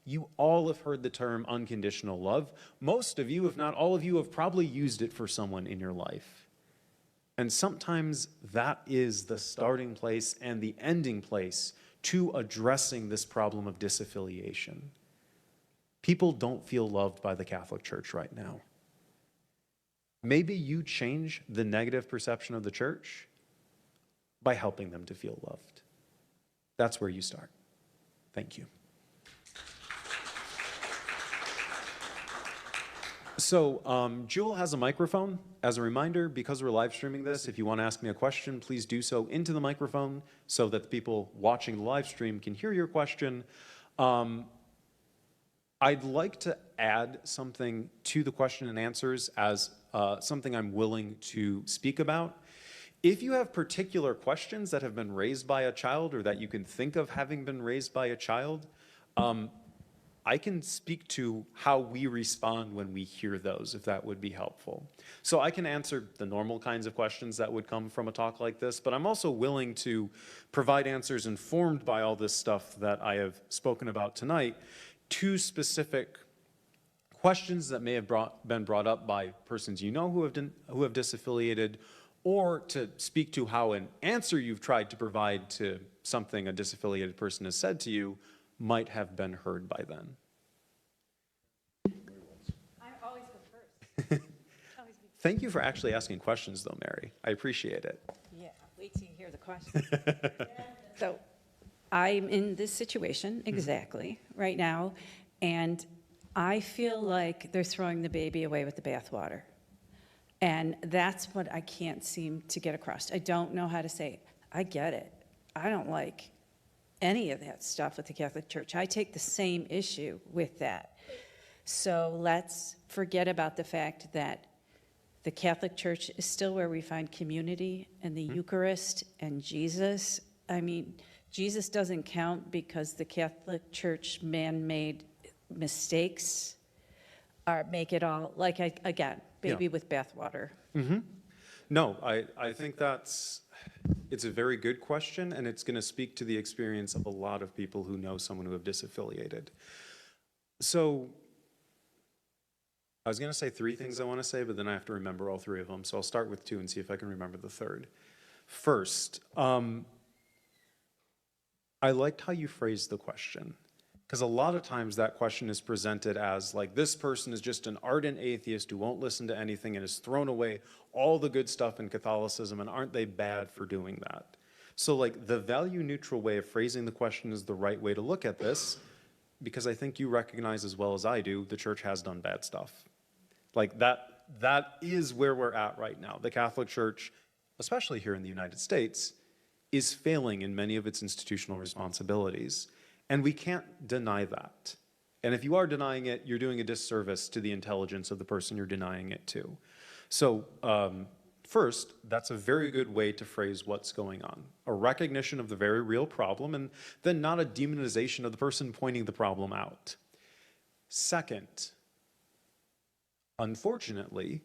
You all have heard the term unconditional love. Most of you, if not all of you, have probably used it for someone in your life. And sometimes that is the starting place and the ending place to addressing this problem of disaffiliation. People don't feel loved by the Catholic Church right now. Maybe you change the negative perception of the church by helping them to feel loved. That's where you start. Thank you. So Jewel has a microphone. As a reminder, because we're live streaming this, if you want to ask me a question, please do so into the microphone so that the people watching the live stream can hear your question. I'd like to add something to the question and answers as something I'm willing to speak about. If you have particular questions that have been raised by a child or that you can think of having been raised by a child, I can speak to how we respond when we hear those, if that would be helpful. So I can answer the normal kinds of questions that would come from a talk like this, but I'm also willing to provide answers informed by all this stuff that I have spoken about tonight to specific questions that may have been brought up by persons you know who have disaffiliated, or to speak to how an answer you've tried to provide to something a disaffiliated person has said to you might have been heard by then. I always go first. Thank you for actually asking questions, though, Mary. I appreciate it. Yeah, wait till you hear the question. So I'm in this situation exactly right now, and I feel like they're throwing the baby away with the bathwater. And that's what I can't seem to get across. I don't know how to say, I get it. I don't like any of that stuff with the Catholic Church. I take the same issue with that. So let's forget about the fact that the Catholic Church is still where we find community and the Eucharist and Jesus. I mean, Jesus doesn't count because the Catholic Church man-made mistakes make it all, like, again, baby with bathwater. No, I think it's a very good question, and it's going to speak to the experience of a lot of people who know someone who have disaffiliated. So I was going to say 3 things I want to say, but then I have to remember all 3 of them. So I'll start with 2 and see if I can remember the third. First, I liked how you phrased the question, because a lot of times that question is presented as like, this person is just an ardent atheist who won't listen to anything and has thrown away all the good stuff in Catholicism, and aren't they bad for doing that? So like, the value neutral way of phrasing the question is the right way to look at this, because I think you recognize as well as I do, the church has done bad stuff. Like that is where we're at right now. The Catholic Church, especially here in the United States, is failing in many of its institutional responsibilities. And we can't deny that. And if you are denying it, you're doing a disservice to the intelligence of the person you're denying it to. So first, that's a very good way to phrase what's going on. A recognition of the very real problem, and then not a demonization of the person pointing the problem out. Second, unfortunately,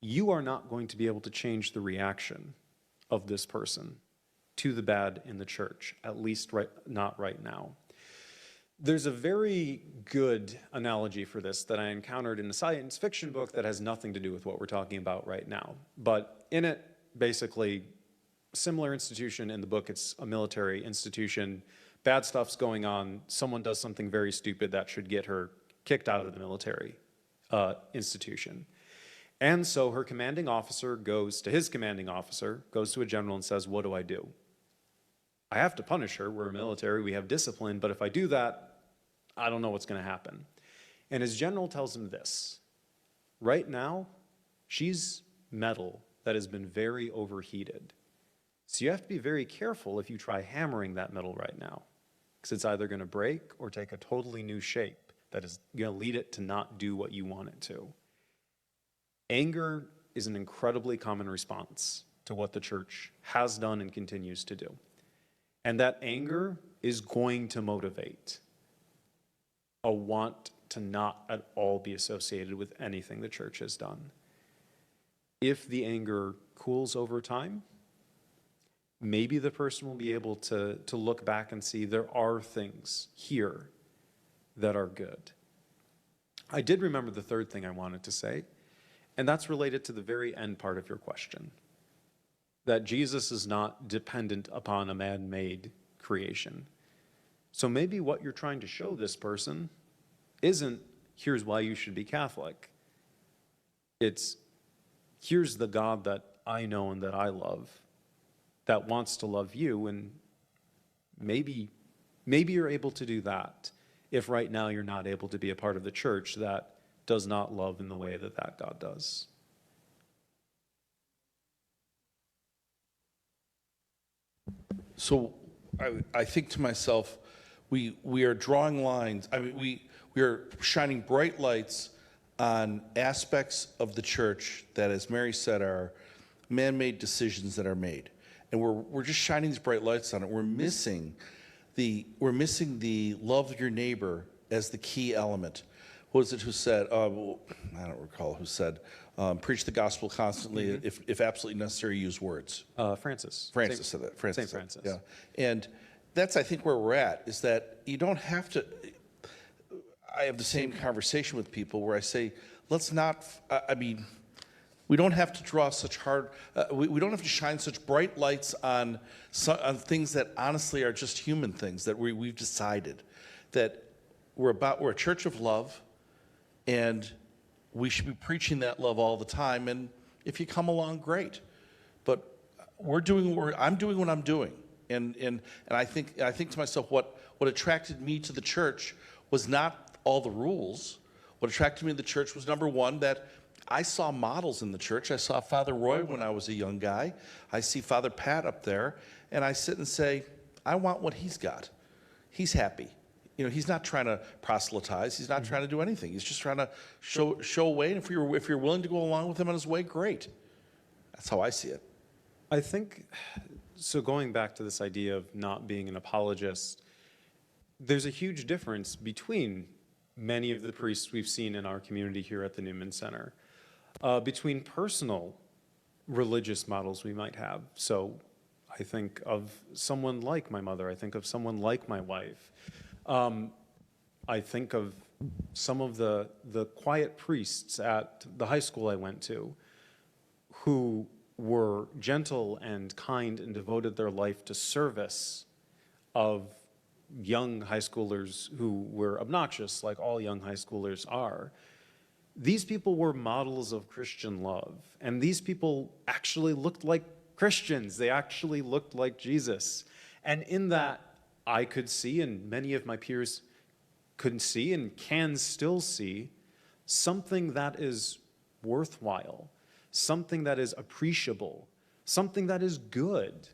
you are not going to be able to change the reaction of this person to the bad in the church, at least not right now. There's a very good analogy for this that I encountered in a science fiction book that has nothing to do with what we're talking about right now. But in it, basically, similar institution in the book, it's a military institution, bad stuff's going on, someone does something very stupid that should get her kicked out of the military institution. And so her commanding officer goes to his commanding officer, goes to a general and says, what do I do? I have to punish her. We're a military, we have discipline, but if I do that, I don't know what's going to happen. And his general tells him this: right now, she's metal that has been very overheated. So you have to be very careful if you try hammering that metal right now, because it's either going to break or take a totally new shape that is going to lead it to not do what you want it to. Anger is an incredibly common response to what the church has done and continues to do. And that anger is going to motivate a want to not at all be associated with anything the church has done. If the anger cools over time, maybe the person will be able to look back and see there are things here that are good. I did remember the third thing I wanted to say, and that's related to the very end part of your question, that Jesus is not dependent upon a man-made creation. So maybe what you're trying to show this person isn't, here's why you should be Catholic. It's, here's the God that I know and that I love, that wants to love you, and maybe you're able to do that if right now you're not able to be a part of the church that does not love in the way that that God does. So I think to myself, we are drawing lines. I mean, we are shining bright lights on aspects of the church that, as Mary said, are man-made decisions that are made, and we're just shining these bright lights on it. We're missing the love of your neighbor as the key element. What is it who said, I don't recall who said, preach the gospel constantly, if absolutely necessary, use words. Francis. Francis said that. St. Francis. Yeah. And that's, I think, where we're at, is that you don't have to, I have the same conversation with people where I say, let's not, we don't have to draw such hard, we don't have to shine such bright lights on things that honestly are just human things that we've decided that we're a church of love, and we should be preaching that love all the time. And if you come along, great. But I'm doing what I'm doing, and I think to myself, what attracted me to the church was not all the rules. What attracted me to the church was, number one, that I saw models in the church. I saw Father Roy when I was a young guy. I see Father Pat up there, and I sit and say, I want what he's got. He's happy. You know, he's not trying to proselytize. He's not trying to do anything. He's just trying to show a way. And if you're willing to go along with him on his way, great. That's how I see it. I think, so going back to this idea of not being an apologist, there's a huge difference between many of the priests we've seen in our community here at the Newman Center, between personal religious models we might have. So I think of someone like my mother. I think of someone like my wife. I think of some of the quiet priests at the high school I went to who were gentle and kind and devoted their life to service of young high schoolers who were obnoxious, like all young high schoolers are. These people were models of Christian love, and these people actually looked like Christians. They actually looked like Jesus. And in that, I could see, and many of my peers couldn't see and can still see, something that is worthwhile, something that is appreciable, something that is good.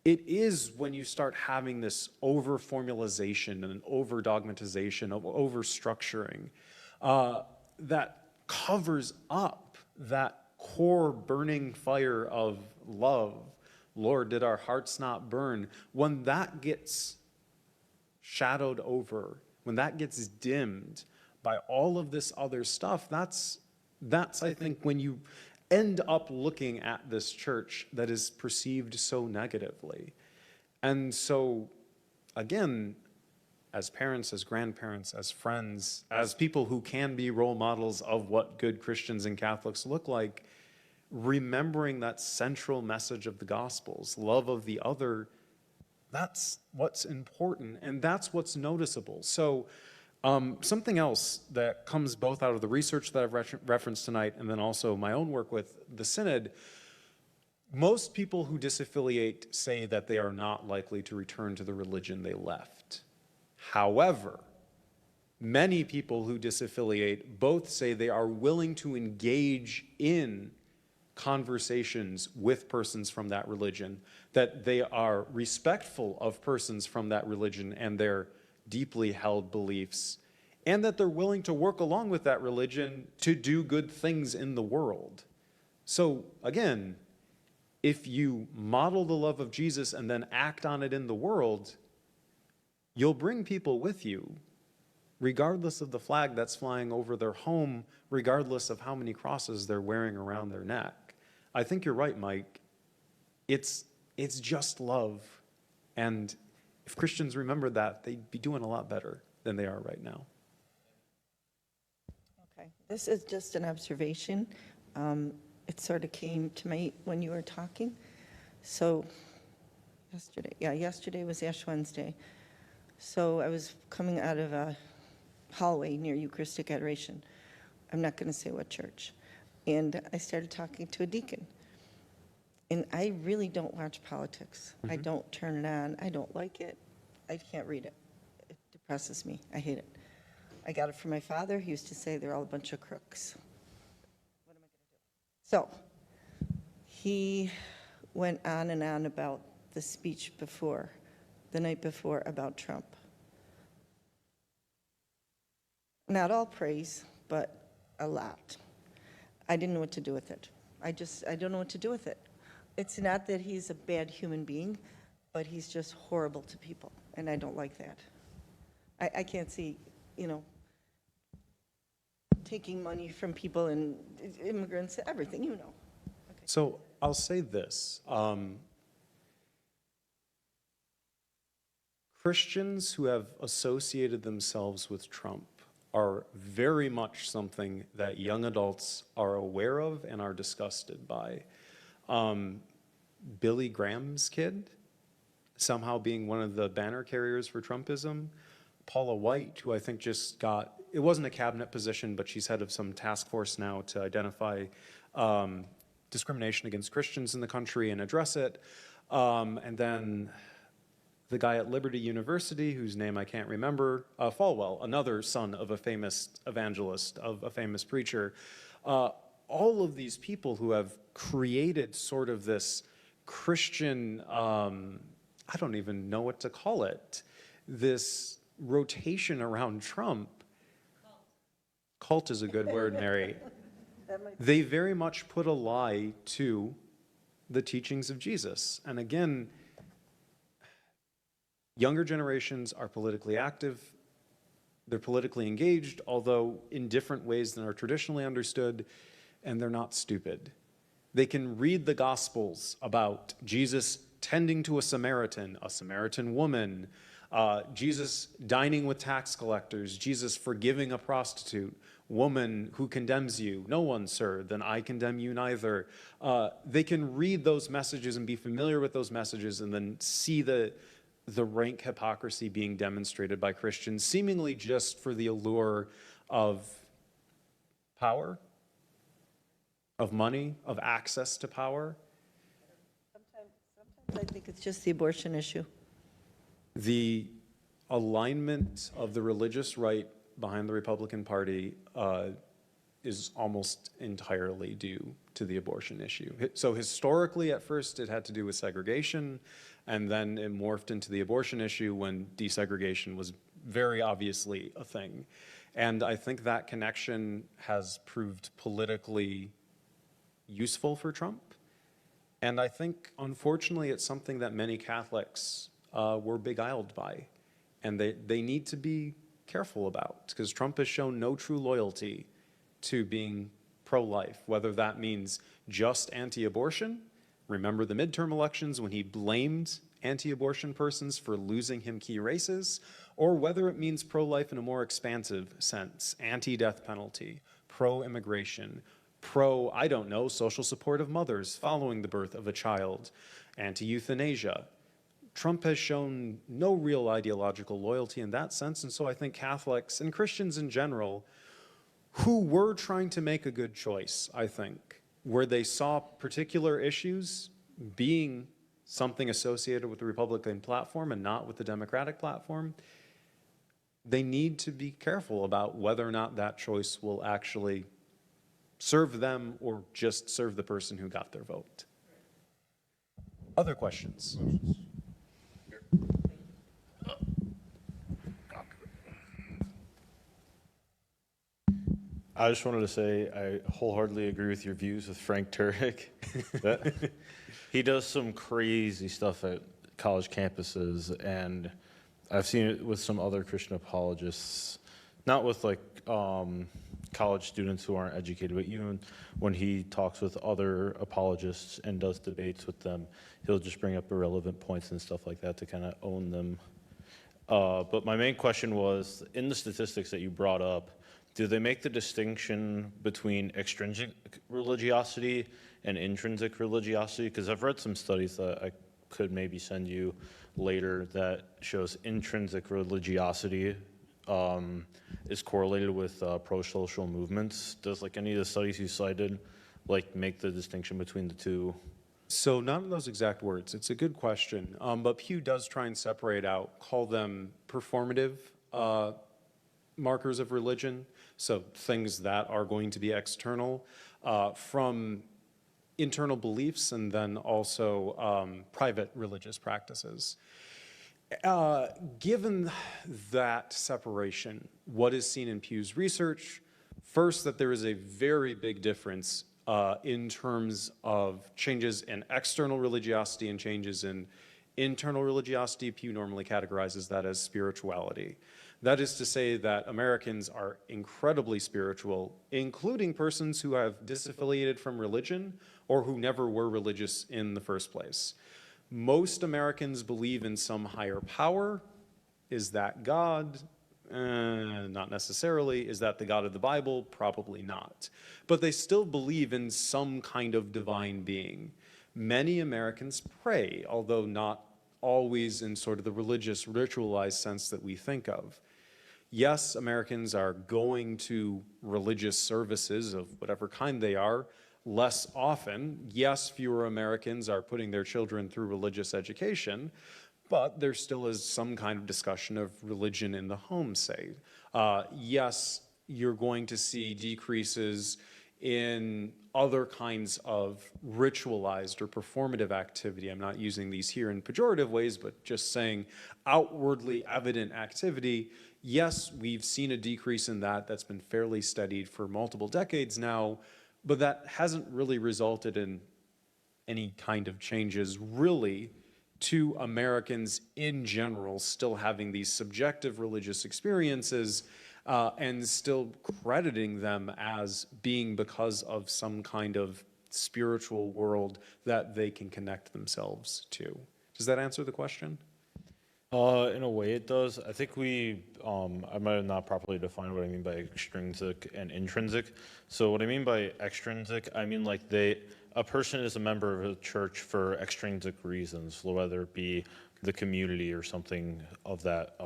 It is when you start having this over-formalization and over-dogmatization, over-structuring, that covers up that core burning fire of love. Lord, did our hearts not burn? When that gets shadowed over, when that gets dimmed by all of this other stuff, that's I think, when you end up looking at this church that is perceived so negatively. And so, again, as parents, as grandparents, as friends, as people who can be role models of what good Christians and Catholics look like, remembering that central message of the Gospels, love of the other, that's what's important, and that's what's noticeable. So something else that comes both out of the research that I've referenced tonight and then also my own work with the Synod, most people who disaffiliate say that they are not likely to return to the religion they left. However, many people who disaffiliate both say they are willing to engage in conversations with persons from that religion, that they are respectful of persons from that religion and their deeply held beliefs, and that they're willing to work along with that religion to do good things in the world. So again, if you model the love of Jesus and then act on it in the world, you'll bring people with you, regardless of the flag that's flying over their home, regardless of how many crosses they're wearing around their neck. I think you're right, Mike. It's just love. And if Christians remembered that, they'd be doing a lot better than they are right now. Okay, this is just an observation. It sort of came to me when you were talking. So yesterday was Ash Wednesday. So I was coming out of a hallway near Eucharistic Adoration. I'm not going to say what church. And I started talking to a deacon. And I really don't watch politics. Mm-hmm. I don't turn it on. I don't like it. I can't read it. It depresses me. I hate it. I got it from my father. He used to say they're all a bunch of crooks. What am I going to do? So he went on and on about the speech the night before, about Trump. Not all praise, but a lot. I didn't know what to do with it. I don't know what to do with it. It's not that he's a bad human being, but he's just horrible to people, and I don't like that. I can't see, taking money from people and immigrants, everything, Okay. So I'll say this. Christians who have associated themselves with Trump are very much something that young adults are aware of and are disgusted by. Billy Graham's kid somehow being one of the banner carriers for Trumpism. Paula White, who I think just got, it wasn't a cabinet position, but she's head of some task force now to identify discrimination against Christians in the country and address it. And then the guy at Liberty University, whose name I can't remember, Falwell, another son of a famous evangelist, of a famous preacher. All of these people who have created sort of this Christian I don't even know what to call it, this rotation around Trump. Cult is a good word, Mary. They very much put a lie to the teachings of Jesus. And again, younger generations are politically active. They're politically engaged, although in different ways than are traditionally understood, and they're not stupid. They can read the Gospels about Jesus tending to a Samaritan woman, Jesus dining with tax collectors, Jesus forgiving a prostitute, woman who condemns you, no one, sir, then I condemn you neither. They can read those messages and be familiar with those messages and then see the rank hypocrisy being demonstrated by Christians, seemingly just for the allure of power, of money, of access to power. Sometimes I think it's just the abortion issue. The alignment of the religious right behind the Republican Party is almost entirely due to the abortion issue. So historically, at first, it had to do with segregation, and then it morphed into the abortion issue when desegregation was very obviously a thing. And I think that connection has proved politically useful for Trump. And I think, unfortunately, it's something that many Catholics were beguiled by. And they need to be careful about, because Trump has shown no true loyalty to being pro-life, whether that means just anti-abortion. Remember the midterm elections when he blamed anti-abortion persons for losing him key races, or whether it means pro-life in a more expansive sense, anti-death penalty, pro-immigration, I don't know, social support of mothers following the birth of a child, anti-euthanasia. Trump has shown no real ideological loyalty in that sense, and so I think Catholics and Christians in general, who were trying to make a good choice, I think, where they saw particular issues being something associated with the Republican platform and not with the Democratic platform, they need to be careful about whether or not that choice will actually serve them or just serve the person who got their vote. Other questions? I just wanted to say I wholeheartedly agree with your views with Frank Turek. That he does some crazy stuff at college campuses, and I've seen it with some other Christian apologists, not with like college students who aren't educated, but even when he talks with other apologists and does debates with them, he'll just bring up irrelevant points and stuff like that to kind of own them. But my main question was, in the statistics that you brought up, do they make the distinction between extrinsic religiosity and intrinsic religiosity? Because I've read some studies that I could maybe send you later that shows intrinsic religiosity is correlated with pro-social movements. Does like any of the studies you cited like make the distinction between the two? So not in those exact words. It's a good question. But Pew does try and separate out, call them performative markers of religion. So things that are going to be external from internal beliefs, and then also private religious practices. Given that separation, what is seen in Pew's research, first, that there is a very big difference in terms of changes in external religiosity and changes in internal religiosity. Pew normally categorizes that as spirituality. That is to say that Americans are incredibly spiritual, including persons who have disaffiliated from religion or who never were religious in the first place. Most Americans believe in some higher power. Is that God? Not necessarily. Is that the God of the Bible? Probably not. But they still believe in some kind of divine being. Many Americans pray, although not always in sort of the religious, ritualized sense that we think of. Yes, Americans are going to religious services of whatever kind they are less often. Yes, fewer Americans are putting their children through religious education, but there still is some kind of discussion of religion in the home, say. Yes, you're going to see decreases in other kinds of ritualized or performative activity. I'm not using these here in pejorative ways, but just saying outwardly evident activity. Yes, we've seen a decrease in that. That's been fairly studied for multiple decades now, but that hasn't really resulted in any kind of changes really to Americans in general still having these subjective religious experiences and still crediting them as being because of some kind of spiritual world that they can connect themselves to. Does that answer the question? In a way it does. I think I might have not properly defined what I mean by extrinsic and intrinsic. So what I mean by extrinsic, I mean like a person is a member of a church for extrinsic reasons, whether it be the community or something of that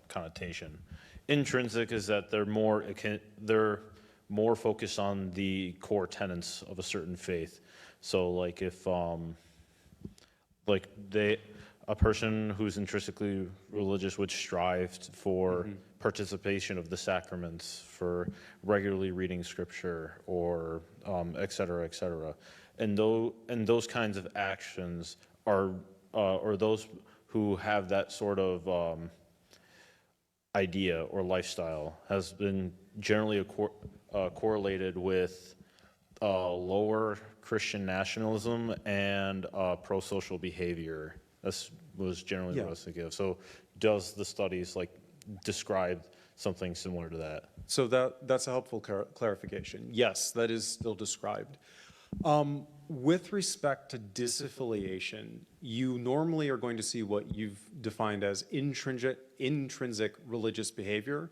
connotation. Intrinsic is that they're more focused on the core tenets of a certain faith. So like if a person who's intrinsically religious would strive for participation of the sacraments, for regularly reading scripture, or et cetera, et cetera. And those kinds of actions are, or those who have that sort of idea or lifestyle has been generally correlated with lower Christian nationalism and pro-social behavior. That was generally what I was thinking of. So does the studies like describe something similar to that? So that's a helpful clarification. Yes, that is still described. With respect to disaffiliation, you normally are going to see what you've defined as intrinsic religious behavior,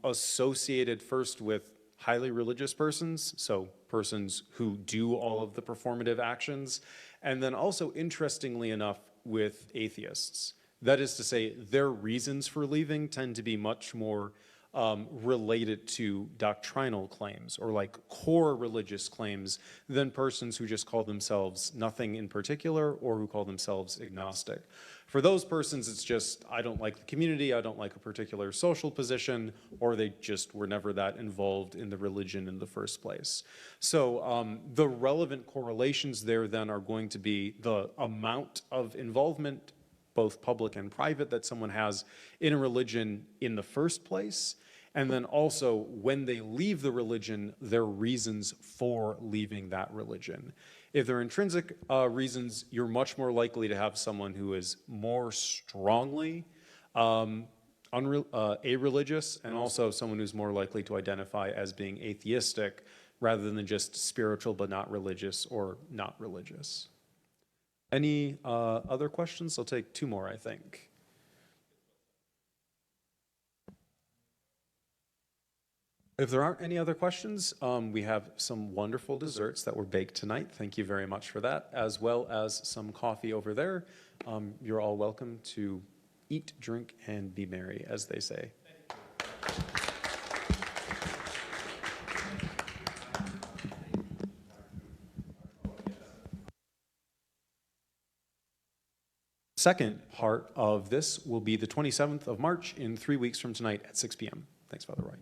associated first with highly religious persons, so persons who do all of the performative actions, and then also, interestingly enough, with atheists. That is to say, their reasons for leaving tend to be much more related to doctrinal claims or like core religious claims than persons who just call themselves nothing in particular or who call themselves agnostic. For those persons, it's just, I don't like the community, I don't like a particular social position, or they just were never that involved in the religion in the first place. So the relevant correlations there then are going to be the amount of involvement, both public and private, that someone has in a religion in the first place, and then also when they leave the religion, their reasons for leaving that religion. If they're intrinsic reasons, you're much more likely to have someone who is more strongly a-religious, and also someone who's more likely to identify as being atheistic rather than just spiritual but not religious or not religious. Any other questions? I'll take two more, I think. If there aren't any other questions, we have some wonderful desserts that were baked tonight. Thank you very much for that, as well as some coffee over there. You're all welcome to eat, drink, and be merry, as they say. Second part of this will be the 27th of March in 3 weeks from tonight at 6 p.m. Thanks, Father Roy.